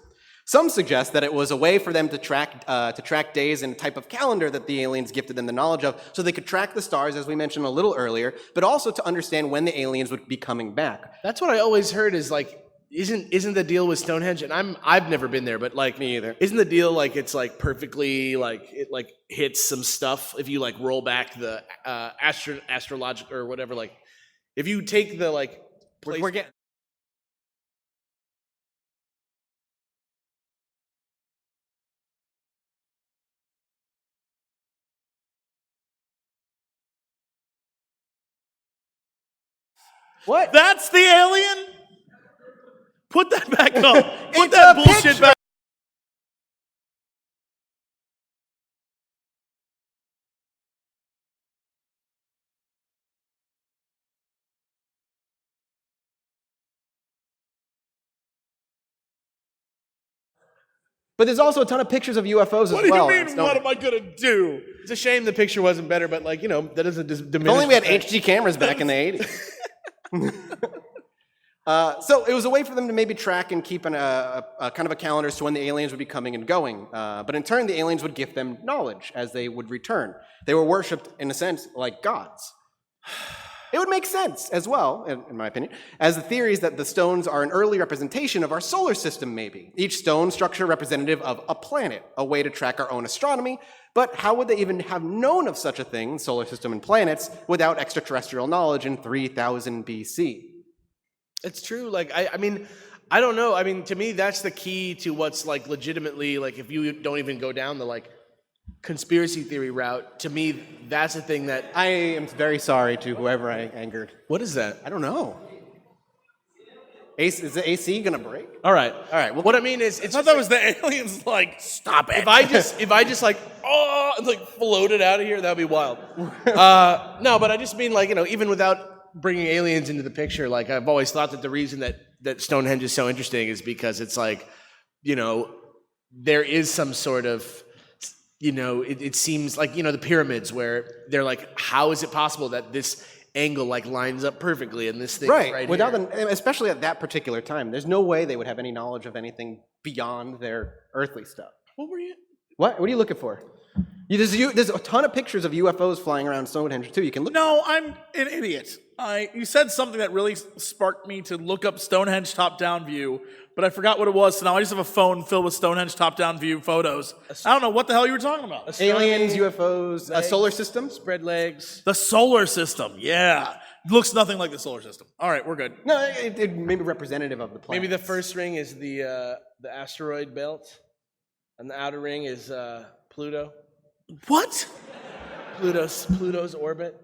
Some suggest that it was a way for them to track days in a type of calendar that the aliens gifted them the knowledge of, so they could track the stars, as we mentioned a little earlier, but also to understand when the aliens would be coming back. That's what I always heard is like, isn't the deal with Stonehenge? And I've never been there, but like Me either. Isn't the deal like it's like perfectly like it like hits some stuff if you like roll back the astrological or whatever, like if you take the like We're getting. What? That's the alien? Put that back up. Put It's that a bullshit picture. back. But there's also a ton of pictures of UFOs What as do well. you on mean, Stone- what am I going to do? It's a shame the picture wasn't better, but like, you know, that doesn't diminish. If only we had the fact- HD cameras back in the 80s. So it was a way for them to maybe track and keep a kind of a calendar as to when the aliens would be coming and going. But in turn, the aliens would gift them knowledge as they would return. They were worshipped, in a sense, like gods. It would make sense as well, in my opinion, as the theories that the stones are an early representation of our solar system, maybe. Each stone structure representative of a planet, a way to track our own astronomy. But how would they even have known of such a thing, solar system and planets, without extraterrestrial knowledge in 3000 BC? It's true. Like, I mean, I don't know. I mean, to me, that's the key to what's like legitimately, like, if you don't even go down the like conspiracy theory route, to me, that's the thing that. I am very sorry to whoever I angered. What is that? I don't know. Is the AC gonna break? All right. Well, What I mean is, I it's thought that was the aliens, like, stop it. if I just like, oh, and like floated out of here, that'd be wild. No, but I just mean like, you know, even without bringing aliens into the picture, like I've always thought that the reason that Stonehenge is so interesting is because it's like, you know, there is some sort of, you know, it seems like, you know, the pyramids where they're like, how is it possible that this angle like lines up perfectly, and this thing Right. Without here. them, especially at that particular time, there's no way they would have any knowledge of anything beyond their earthly stuff. What were you? What are you looking for? There's a ton of pictures of UFOs flying around Stonehenge too. You can look. No, I'm an idiot. You said something that really sparked me to look up Stonehenge top-down view, but I forgot what it was, so now I just have a phone filled with Stonehenge top-down view photos. I don't know what the hell you were talking about. Aliens, UFOs, a solar system. Spread legs. The solar system, yeah. Looks nothing like the solar system. All right, we're good. No, it may be representative of the planet. Maybe the first ring is the asteroid belt, and the outer ring is Pluto. What? Pluto's orbit.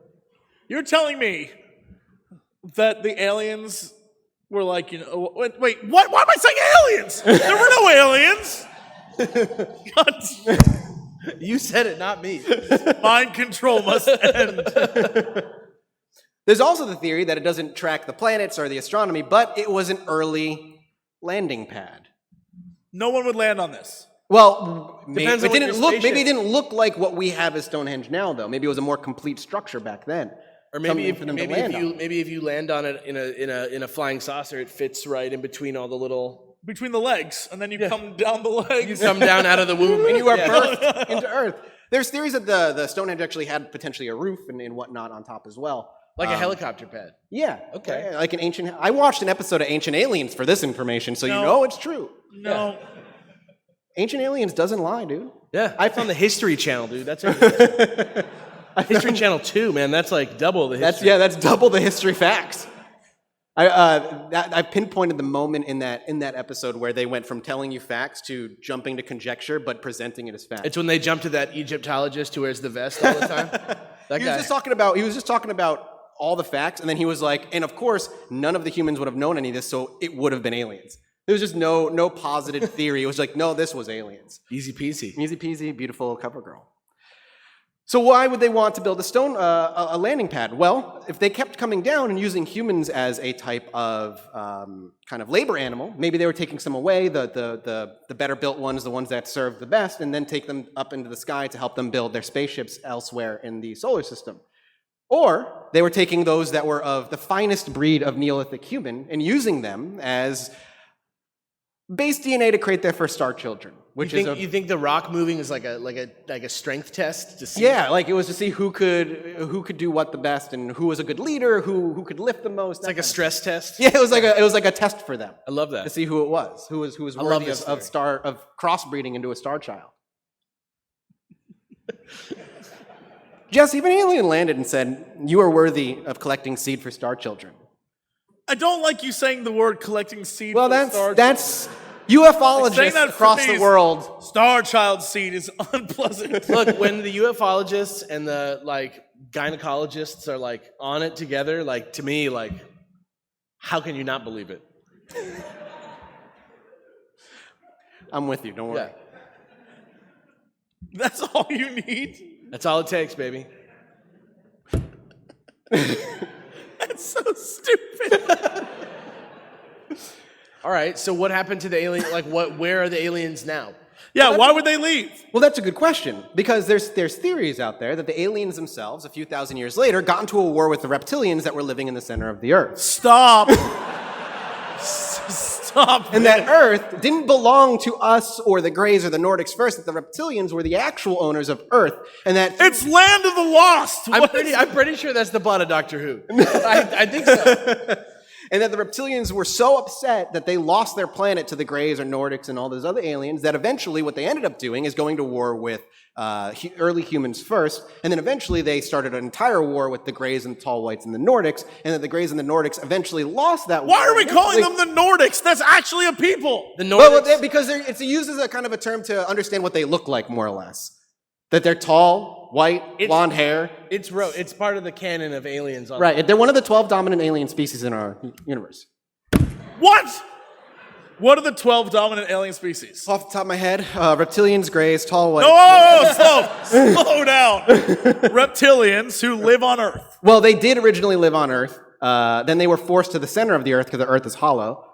You're telling me that the aliens were like, wait, what? Why am I saying aliens? There were no aliens. God. You said it, not me. Mind control must end. There's also the theory that it doesn't track the planets or the astronomy, but it was an early landing pad. No one would land on this. Well, maybe Depends it on what didn't your look. spaceship- Maybe it didn't look like what we have as Stonehenge now, though. Maybe it was a more complete structure back then. Or maybe Something for them to land on. if you land on it in a flying saucer, it fits right in between all the little. Between the legs, and then you come down the legs. You come down out of the womb And you are Yeah. birthed into Earth. There's theories that the Stonehenge actually had potentially a roof and whatnot on top as well. like a helicopter pad. Yeah. Okay. Like an ancient. I watched an episode of Ancient Aliens for this information, so you No. know it's true. No. Ancient Aliens doesn't lie, dude. Yeah, I found the History Channel, dude. That's it. History Channel 2, man. That's like double the history. That's double the history facts. I pinpointed the moment in that episode where they went from telling you facts to jumping to conjecture, but presenting it as facts. It's when they jump to that Egyptologist who wears the vest all the time. That He guy. was just talking about all the facts, and then he was like, and of course, none of the humans would have known any of this, so it would have been aliens. There was just no positive theory. It was like, no, this was aliens. Easy peasy. Easy peasy, beautiful cover girl. So why would they want to build a landing pad? Well, if they kept coming down and using humans as a type of kind of labor animal, maybe they were taking some away, the better built ones, the ones that served the best, and then take them up into the sky to help them build their spaceships elsewhere in the solar system. Or they were taking those that were of the finest breed of Neolithic human and using them as base DNA to create their first star children. You think the rock moving is like a strength test to see? Yeah, like it was to see who could do what the best and who was a good leader, who could lift the most. It's like a stress test. Yeah, it was like a test for them. I love that. To see who it was, who was love worthy this of crossbreeding into a star child. Jesse, if an alien landed and said, "You are worthy of collecting seed for star children," I don't like you saying the word collecting seed. well, for star that's saying ufologists that across for me the is- world. Star child seed is unpleasant. Look, when the ufologists and the gynecologists are on it together, to me, how can you not believe it? I'm with you. Don't worry. Yeah. That's all you need. That's all it takes, baby. That's so stupid. All right, so what happened to the alien? Where are the aliens now? Yeah, why would they leave? Well, that's a good question, because there's theories out there that the aliens themselves, a few thousand years later, got into a war with the reptilians that were living in the center of the Earth. Stop. Stop. And that Earth didn't belong to us or the Greys or the Nordics first, that the reptilians were the actual owners of Earth, and that... It's Land of the Lost. I'm pretty sure that's the plot of Doctor Who. I think so. And that the reptilians were so upset that they lost their planet to the Greys or Nordics and all those other aliens that eventually what they ended up doing is going to war with early humans first, and then eventually they started an entire war with the Greys and the Tall Whites and the Nordics, and that the Greys and the Nordics eventually lost that war. Why are we calling them the Nordics? That's actually a people. The Nordics. Well, because it's used as a kind of a term to understand what they look like, more or less. That they're tall, white, blonde hair. It's part of the canon of aliens. Right, they're one of the 12 dominant alien species in our universe. What? What are the 12 dominant alien species? Off the top of my head, reptilians, Greys, tall, white. Slow down. Reptilians who live on Earth. Well, they did originally live on Earth. Then they were forced to the center of the Earth because the Earth is hollow.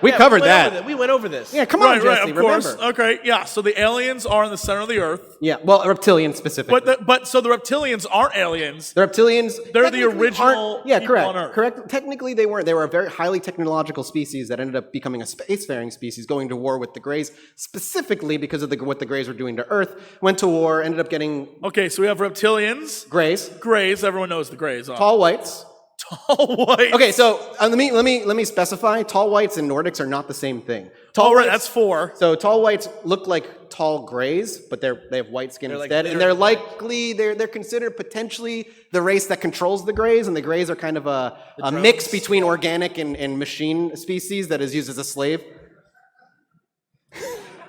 We covered went that. over we went over this. Yeah, come on, Right, Jesse, of course. remember. Okay, yeah. So the aliens are in the center of the earth, Yeah, well, reptilians specifically. but so the reptilians aren't aliens. The reptilians, They're the technically original aren't- Yeah, people correct. on Earth. Correct. Technically, they weren't. They were a very highly technological species that ended up becoming a spacefaring species, going to war with the Greys, specifically because of what the Greys were doing to Earth. Went to war, ended up getting Okay, so we have reptilians, Greys, Greys. Everyone knows the Greys. tall whites. Tall whites. Okay, so let me specify. Tall whites and Nordics are not the same thing. Tall All right, whites- that's 4. So tall whites look like tall grays, but they have white skin They're like instead, and they're likely they're considered potentially the race that controls the grays, and the grays are kind of a mix between organic and machine species that is used as a slave.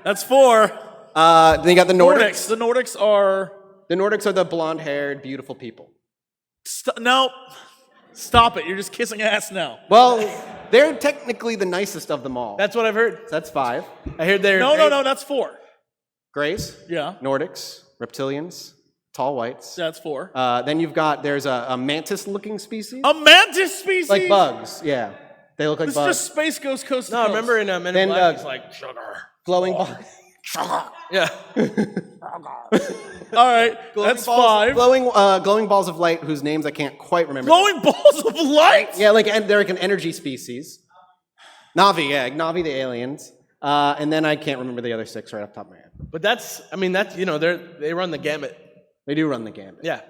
That's 4. Then you got the Nordics. The Nordics are. The Nordics are the blonde-haired, beautiful people. No, stop it! You're just kissing ass now. Well, they're technically the nicest of them all. That's what I've heard. That's 5. I heard they're No, that's 4. Grays, Yeah, Nordics, reptilians, tall whites. that's 4. Then there's a mantis-looking species. A mantis species, Like bugs, yeah. They look like This is bugs. just space ghost coast. to No, coast. remember in Men in Then, Black, he's like sugar. Glowing balls. Yeah. All right, that's 5. Glowing balls of light whose names I can't quite remember. Glowing balls of light. Yeah, they're like an energy species. Navi the aliens. And then I can't remember the other 6 right off the top of my head. But that's they run the gamut. They do run the gamut. Yeah.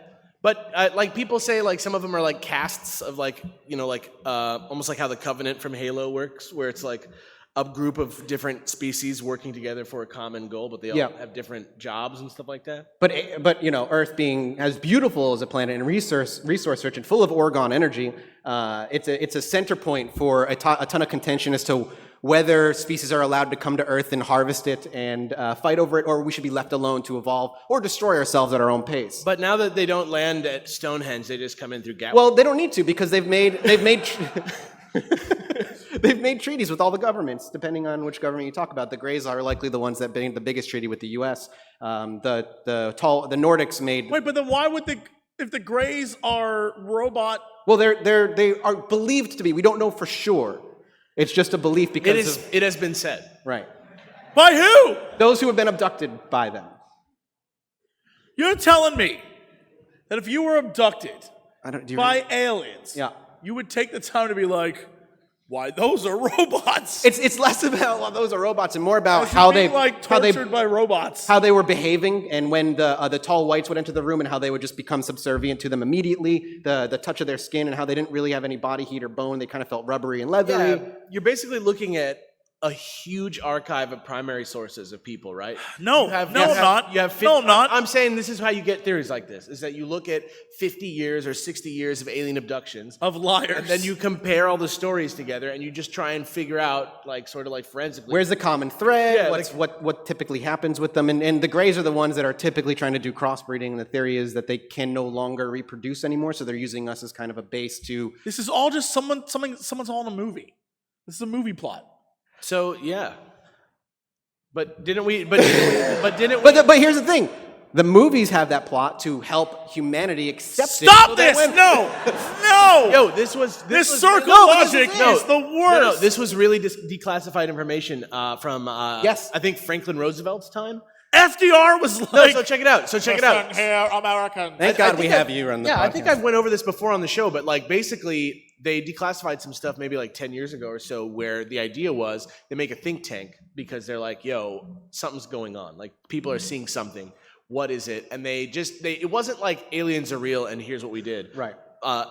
But like people say, like some of them are like castes of almost like how the Covenant from Halo works, where it's like a group of different species working together for a common goal, but they all have different jobs and stuff like that. But Earth being as beautiful as a planet and resource rich and full of orgone energy, it's a center point for a ton of contention as to whether species are allowed to come to Earth and harvest it and fight over it, or we should be left alone to evolve or destroy ourselves at our own pace. But now that they don't land at Stonehenge, they just come in through Gatwick. Well, they don't need to because they've made they've made treaties with all the governments, depending on which government you talk about. The Greys are likely the ones that made the biggest treaty with the U.S. The Nordics made. Wait, but then why would if the Greys are robot? Well, they are believed to be. We don't know for sure. It's just a belief because it has been said. Right. By who? Those who have been abducted by them. You're telling me that if you were abducted by aliens, Yeah. you would take the time to be like, why, those are robots. It's less about well, those are robots and more about As how being, they like tortured by robots. how they were behaving, and when the tall whites would enter the room and how they would just become subservient to them immediately. The touch of their skin and how they didn't really have any body heat or bone. They kind of felt rubbery and leathery. Yeah, you're basically looking at a huge archive of primary sources of people, right? No, I'm not. You have No, I'm not. I'm saying this is how you get theories like this, is that you look at 50 years or 60 years of alien abductions. Of liars. And then you compare all the stories together and you just try and figure out, like, sort of like forensically. Where's the common thread? Yeah, what typically happens with them? And the Greys are the ones that are typically trying to do crossbreeding. And the theory is that they can no longer reproduce anymore, so they're using us as kind of a base to. This is all just someone's all in a movie. This is a movie plot. So, yeah. But didn't we? But here's the thing: the movies have that plot to help humanity accept it. Stop this! No! No! Yo, this circle logic is the worst. No, this was really declassified information from Yes. I think Franklin Roosevelt's time. FDR was like, No, so check it out. "Listen here, American." Thank God we have you on the podcast. I think I've went over this before on the show, but like basically they declassified some stuff maybe like 10 years ago or so, where the idea was they make a think tank because they're like, yo, something's going on. Like people are seeing something. What is it? And it wasn't like aliens are real and here's what we did. Right.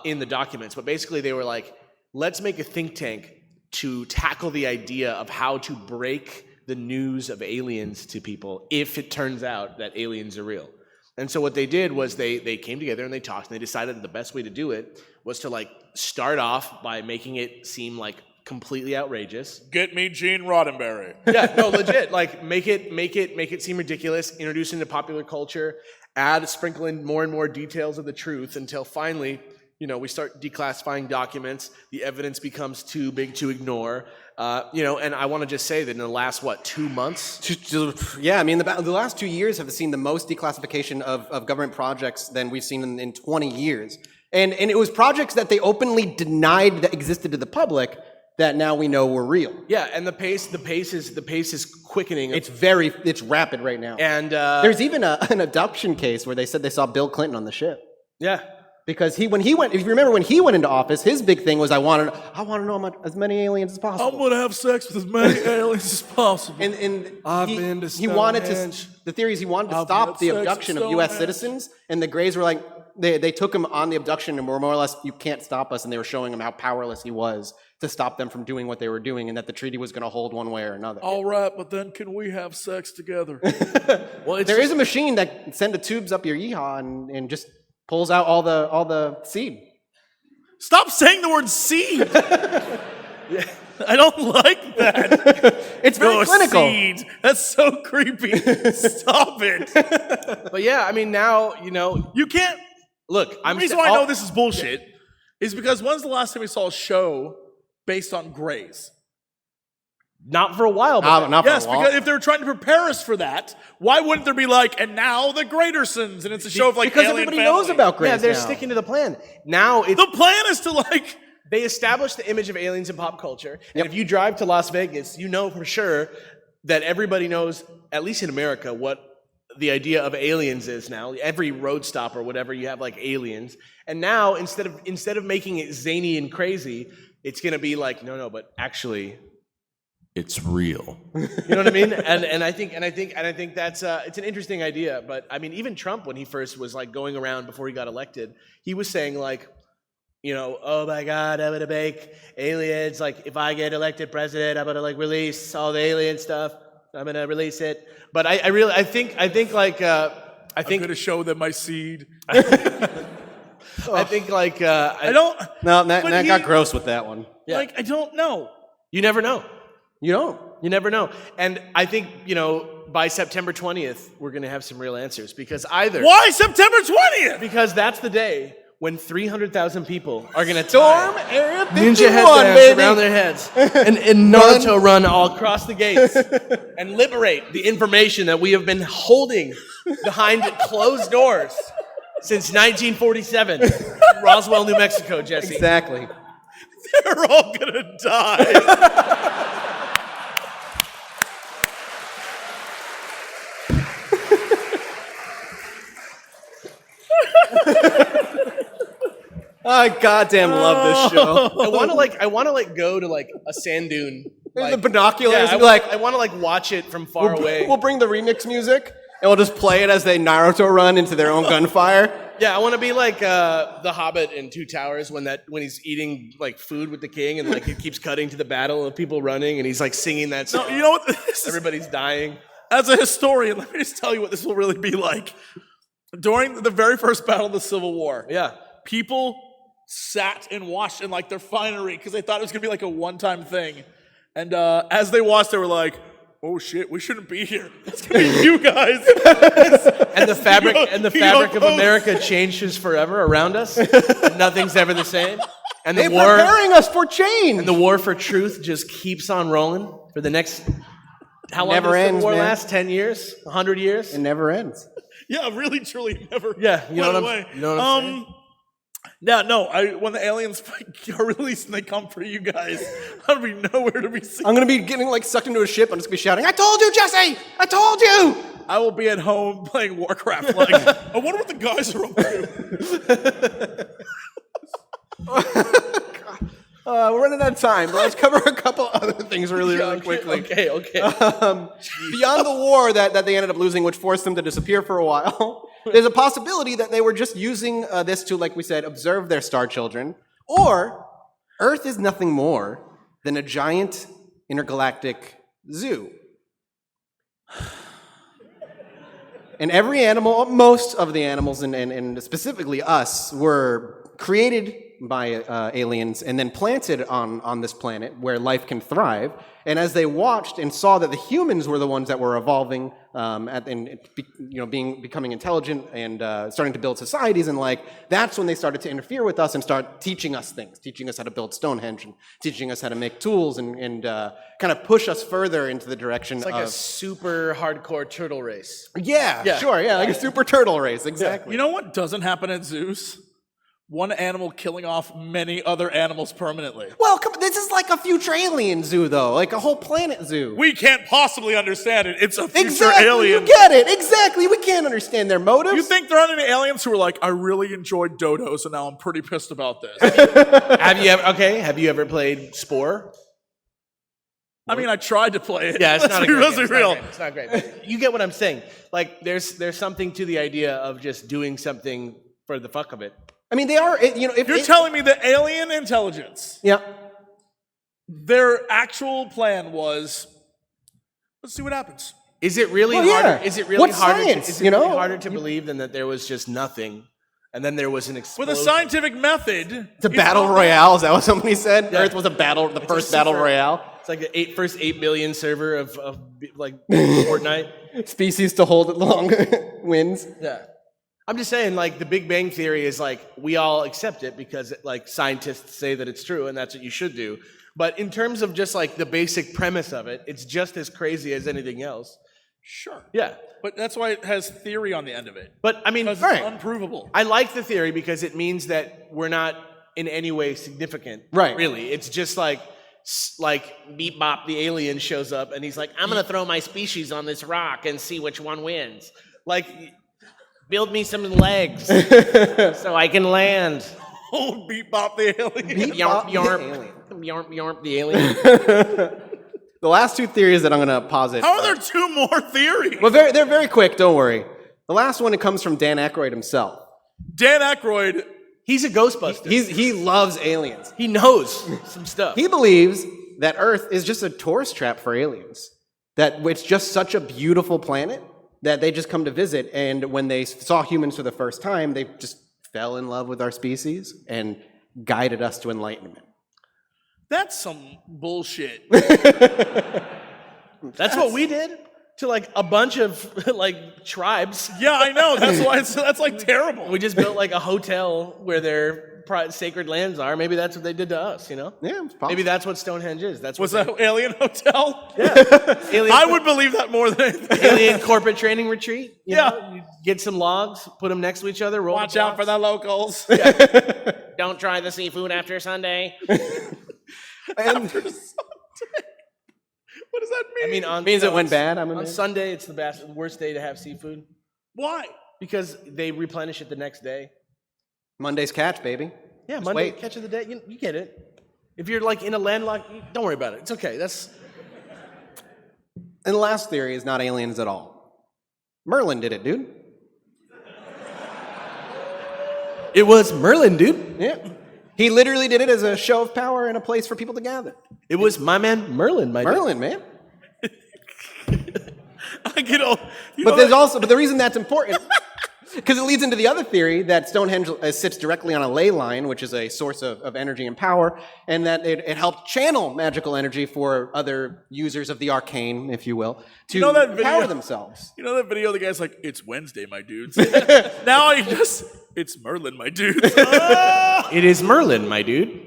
In the documents, but basically they were like, let's make a think tank to tackle the idea of how to break the news of aliens to people if it turns out that aliens are real. And so what they did was they came together and they talked and they decided that the best way to do it was to like start off by making it seem like completely outrageous. Get me Gene Roddenberry. Yeah, no, legit. Like make it seem ridiculous, introduce it into popular culture, sprinkle in more and more details of the truth until finally, we start declassifying documents. The evidence becomes too big to ignore. And I want to just say that in the last, 2 months? Yeah, I mean, the last 2 years have seen the most declassification of government projects than we've seen in 20 years. And it was projects that they openly denied that existed to the public, that now we know were real. Yeah, and the pace is quickening. It's rapid right now. And there's even an abduction case where they said they saw Bill Clinton on the ship. Yeah. Because if you remember when he went into office, his big thing was I want to know as many aliens as possible. I'm gonna have sex with as many aliens as possible. And I've been to he wanted Stonehenge. the theory is he wanted to I've stop had the sex with abduction of U.S. Stonehenge. citizens, and the Greys were like, they took him on the abduction and were more or less, you can't stop us, and they were showing him how powerless he was to stop them from doing what they were doing, and that the treaty was going to hold one way or another. All right, but then can we have sex together? Well, There is a machine that sends the tubes up your yeehaw and just pulls out all the seed. Stop saying the word seed. I don't like that. It's very clinical. Seed. That's so creepy. Stop it. But yeah, I mean, now, You can't. look, The reason why I know this is bullshit is because when's the last time we saw a show based on Greys? not for a while, but Not Yes, for a while. because if they're trying to prepare us for that, why wouldn't there be like, and now the Greyersons, and it's a show of like because alien everybody knows family. about Greys yeah, they're now. sticking to the plan. Now it's The plan is to like. they established the image of aliens in pop culture. And if you drive to Las Vegas, you know for sure that everybody knows, at least in America, what the idea of aliens is now. Every road stop or whatever, you have like aliens. And now instead of making it zany and crazy, it's gonna be like, no, but actually it's real. You know what I mean? And I think that's it's an interesting idea. But I mean, even Trump, when he first was like going around before he got elected, he was saying like, oh my God, I'm gonna make aliens. Like, if I get elected president, I'm gonna like release all the alien stuff. I'm gonna release it. But I think I'm gonna show them my seed. I think like I don't. No, But Nat he- got gross with that one. Yeah. Like I don't know. you never know. You don't. You never know. And I think by September 20th, we're gonna have some real answers because Why September 20th? because that's the day when 300,000 people are gonna Storm tie Area 51, ninja headbands baby. around their heads and Naruto run all across the gates and liberate the information that we have been holding behind closed doors since 1947 in Roswell, New Mexico, Jesse. Exactly. They're all gonna die. I goddamn love this show. I want to go to like a sand dune. The binoculars. Yeah, and be like, I want to like watch it from far away. we'll bring the remix music and we'll just play it as they Naruto run into their own gunfire. Yeah, I want to be like the Hobbit in Two Towers when he's eating like food with the king and like it keeps cutting to the battle of people running and he's like singing that song. No, you know what? This is, Everybody's dying. as a historian, let me just tell you what this will really be like. During the very first battle of the Civil War, Yeah. people sat and watched in like their finery because they thought it was gonna be like a one-time thing. And as they watched, they were like, "Oh shit, we shouldn't be here. It's gonna be you guys." And the fabric of UFOs. America changes forever around us. Nothing's ever the same. And the They're war preparing us for change. and the war for truth just keeps on rolling for the next. How long Never does the ends, war man. last? 10 years? 100 years? It never ends. Yeah, really, truly, never. Yeah, you know went what I'm- away. you know what I'm saying? Yeah, no. When the aliens are released and they come for you guys, I'll be nowhere to be seen. I'm gonna be getting like sucked into a ship. I'm just gonna be shouting, "I told you, Jesse! I told you!" I will be at home playing Warcraft. Like, I wonder what the guys are up to. We're running out of time, but let's cover a couple other things really quickly. Okay. Beyond the war that they ended up losing, which forced them to disappear for a while, there's a possibility that they were just using this to, like we said, observe their star children, or Earth is nothing more than a giant intergalactic zoo. And every animal, most of the animals, and specifically us, were created by aliens and then planted on this planet where life can thrive. And as they watched and saw that the humans were the ones that were evolving becoming intelligent and starting to build societies, and that's when they started to interfere with us and start teaching us things, teaching us how to build Stonehenge and teaching us how to make tools and kind of push us further into the direction It's like of a super hardcore turtle race. yeah, Yeah. sure, yeah, like a super turtle race, exactly. You know what doesn't happen at zoos? one animal killing off many other animals permanently. Well, come on, this is like a future alien zoo, though. Like a whole planet zoo. We can't possibly understand it. It's a future Exactly, alien. you get it. Exactly. We can't understand their motives. You think there aren't any aliens who are like, I really enjoyed dodos and now I'm pretty pissed about this? Have you ever played Spore? I mean, I tried to play it. Yeah, it's not a great Let's game. be real. It's not great. But you get what I'm saying. Like, there's something to the idea of just doing something for the fuck of it. I mean, they are, if You're telling me that alien intelligence, Yeah. their actual plan was, let's see what happens. Is it really Well, harder? yeah. Is it really What's harder? science, Is it you know? really harder to believe than that there was just nothing, and then there was an With explosion? a scientific method. It's a battle royale, is that what somebody said? Yeah. Earth was the first battle royale. It's like the first 8 billion server of like Fortnite. Species to hold it long wins. Yeah. I'm just saying, like, the Big Bang Theory is like, we all accept it because, like, scientists say that it's true and that's what you should do. But in terms of just, like, the basic premise of it, it's just as crazy as anything else. Sure. Yeah. But that's why it has theory on the end of it. But, I mean, Because it's unprovable. I like the theory because it means that we're not in any way significant. Right. Really. It's just like Beep Bop the alien shows up and he's like, I'm going to throw my species on this rock and see which one wins. Like, build me some legs so I can land. Oh, Beep Bop the alien. Yarp, the yarp, alien. yarp, yarp, the alien. The last two theories that I'm going to posit. How are there two more theories? Well, they're very quick, don't worry. The last one, it comes from Dan Aykroyd himself. Dan Aykroyd, He's a Ghostbuster. He loves aliens. He knows some stuff. He believes that Earth is just a tourist trap for aliens. That it's just such a beautiful planet that they just come to visit, and when they saw humans for the first time, they just fell in love with our species and guided us to enlightenment. that's some bullshit. That's what we did to like a bunch of like tribes. Yeah, I know. That's why that's like terrible. We just built like a hotel where their sacred lands are. Maybe that's what they did to us, you know? Yeah, it's possible. Maybe that's what Stonehenge is. That's what Was that Alien Hotel? alien, I would believe that more than anything. alien corporate training retreat. You Yeah. know? You get some logs, put them next to each other, roll Watch the out for blocks. the locals. Don't try the seafood after Sunday. And What does that mean? I mean, on means it went bad. On Sunday, it's the worst day to have seafood why? because they replenish it the next day. Monday's catch, baby. Yeah, Just Monday wait. catch of the day. You get it. If you're like in a landlocked, don't worry about it. It's okay. That's And the last theory is not aliens at all. Merlin did it, dude. it was Merlin, dude. Yeah. He literally did it as a show of power and a place for people to gather. It was my man Merlin, my dude. Merlin, man. I get all. But the reason that's important, because it leads into the other theory that Stonehenge sits directly on a ley line, which is a source of energy and power, and that it helped channel magical energy for other users of the arcane, if you will, to know that video- power themselves. You know that video? The guy's like, "It's Wednesday, my dudes." Now I just, it's Merlin, my dudes. It is Merlin, my dude.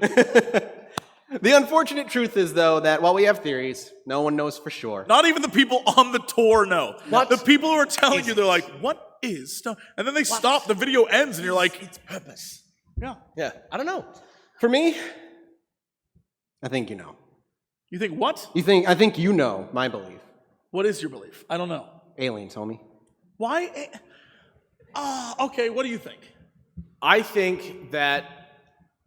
The unfortunate truth is, though, that while we have theories, no one knows for sure. Not even the people on the tour know. What? The people who are telling you, they're like, "What is stuff?" And then they stop. The video ends, and you're like, Its purpose. "Yeah." Yeah, I don't know. For me, I think you know. You think what? I think you know my belief. What is your belief? I don't know. Aliens, homie. Why? Okay. What do you think? I think that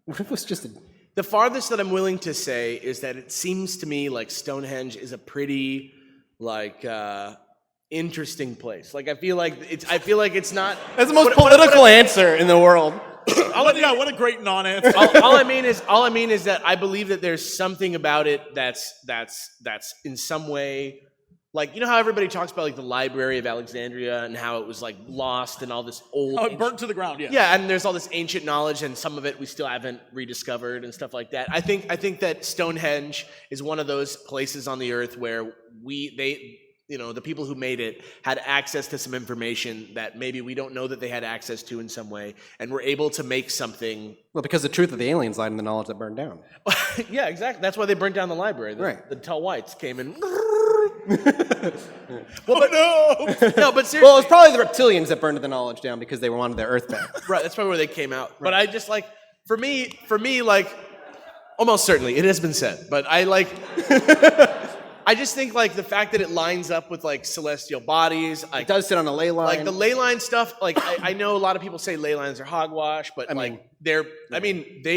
What if it was just a... the farthest that I'm willing to say is that it seems to me like Stonehenge is a pretty like interesting place. Like I feel like it's not. That's the most political answer in the world. What a great non-answer. all I mean is that I believe that there's something about it that's in some way, like, you know how everybody talks about like the Library of Alexandria and how it was like lost and all this old Oh, it burnt to the ground. Yeah. yeah, and there's all this ancient knowledge and some of it we still haven't rediscovered and stuff like that. I think that Stonehenge is one of those places on the earth where the people who made it had access to some information that maybe we don't know that they had access to in some way, and were able to make something. Well, because the truth of the aliens lied in the knowledge that burned down. Yeah, exactly. That's why they burnt down the library. Right. The tall whites came and No! No, but seriously. Well, it's probably the reptilians that burned the knowledge down because they wanted their Earth back. Right, that's probably where they came out. But I just like, for me, like, almost certainly, it has been said, but I like, I just think like the fact that it lines up with like celestial bodies. It does sit on a ley line. Like the ley line stuff, like I know a lot of people say ley lines are hogwash, but they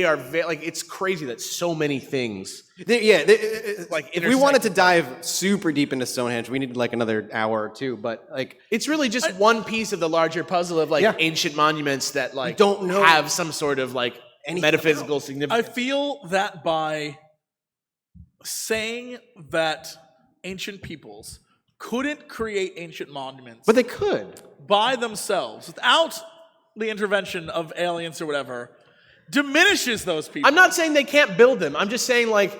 are very, like, it's crazy that so many things. Like if we wanted to dive super deep into Stonehenge, we needed like another hour or two, but like it's really just one piece of the larger puzzle of like ancient monuments that like don't know have some sort of like metaphysical significance. I feel that by saying that ancient peoples couldn't create ancient monuments, but they could by themselves without the intervention of aliens or whatever, diminishes those people. I'm not saying they can't build them. I'm just saying like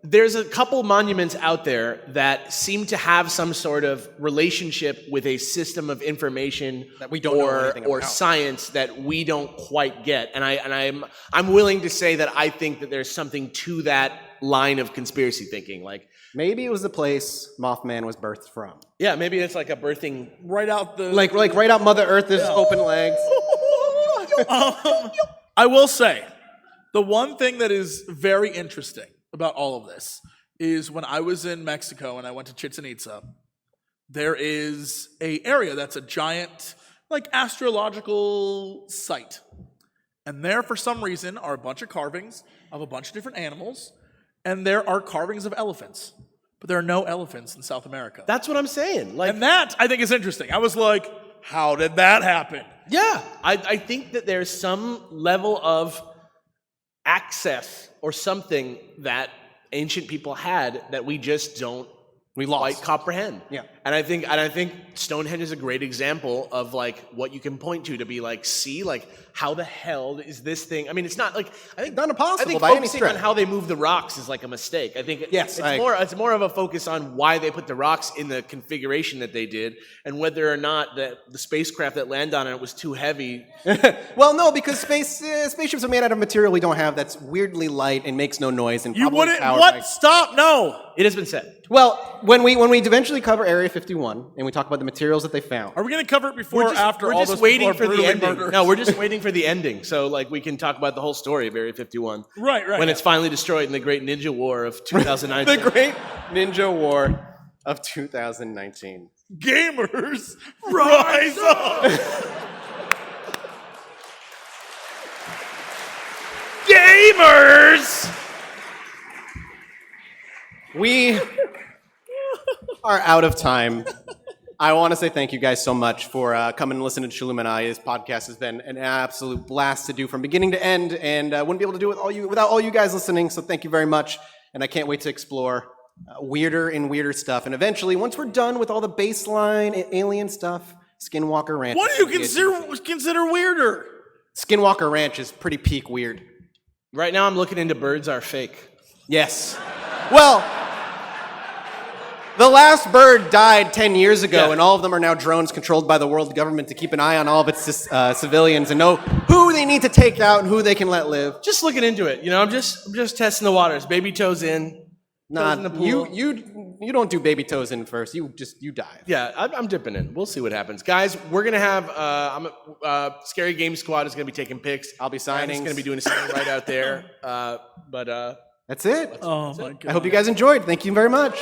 there's a couple monuments out there that seem to have some sort of relationship with a system of information that we don't know anything or about. science that we don't quite get. And I'm willing to say that I think that there's something to that line of conspiracy thinking. Like maybe it was the place Mothman was birthed from. Yeah, maybe it's like a birthing right out the like right out Mother Earth's open legs. I will say, the one thing that is very interesting about all of this is when I was in Mexico and I went to Chichen Itza, there is a area that's a giant, like, astrological site. And there, for some reason, are a bunch of carvings of a bunch of different animals, and there are carvings of elephants. But there are no elephants in South America. That's what I'm saying. Like, and that, I think, is interesting. I was like, how did that happen? Yeah, I think that there's some level of access or something that ancient people had that we just don't quite comprehend. Yeah. And I think Stonehenge is a great example of like what you can point to be like, see, like how the hell is this thing? I mean, it's not like I think not impossible I think by any focusing stretch. on how they move the rocks is like a mistake. I think Yes, it's more of a focus on why they put the rocks in the configuration that they did and whether or not the spacecraft that landed on it was too heavy. Well, no, because spaceships are made out of material we don't have that's weirdly light and makes no noise and You probably wouldn't, powered what? by- Stop, no. It has been said. Well, when we eventually cover Area 51 and we talk about the materials that they found. Are we going to cover it before or after we're all just those waiting people are for the brutally ending. murdered? No, we're just waiting for the ending. So like we can talk about the whole story of Area 51. Right. When it's finally destroyed in the Great Ninja War of 2019. The Great Ninja War of 2019. Gamers, rise up! Gamers! We are out of time. I want to say thank you guys so much for coming and listening to Chilluminati. This podcast has been an absolute blast to do from beginning to end, and I wouldn't be able to do it without all you guys listening, so thank you very much, and I can't wait to explore weirder and weirder stuff, and eventually, once we're done with all the baseline alien stuff, Skinwalker Ranch. What do you consider weirder? Skinwalker Ranch is pretty peak weird. Right now I'm looking into birds are fake. Yes. Well, the last bird died 10 years ago, and all of them are now drones controlled by the world government to keep an eye on all of its civilians and know who they need to take out and who they can let live. Just looking into it. You know, I'm just testing the waters. Baby toes in. Nah, toes in the pool. you don't do baby toes in first. You dive. Yeah, I'm dipping in. We'll see what happens. Guys, we're going to have Scary Game Squad is going to be taking pics. I'll be signing. It's going to be doing a signing right out there. That's it. Oh, my God. I hope you guys enjoyed. Thank you very much.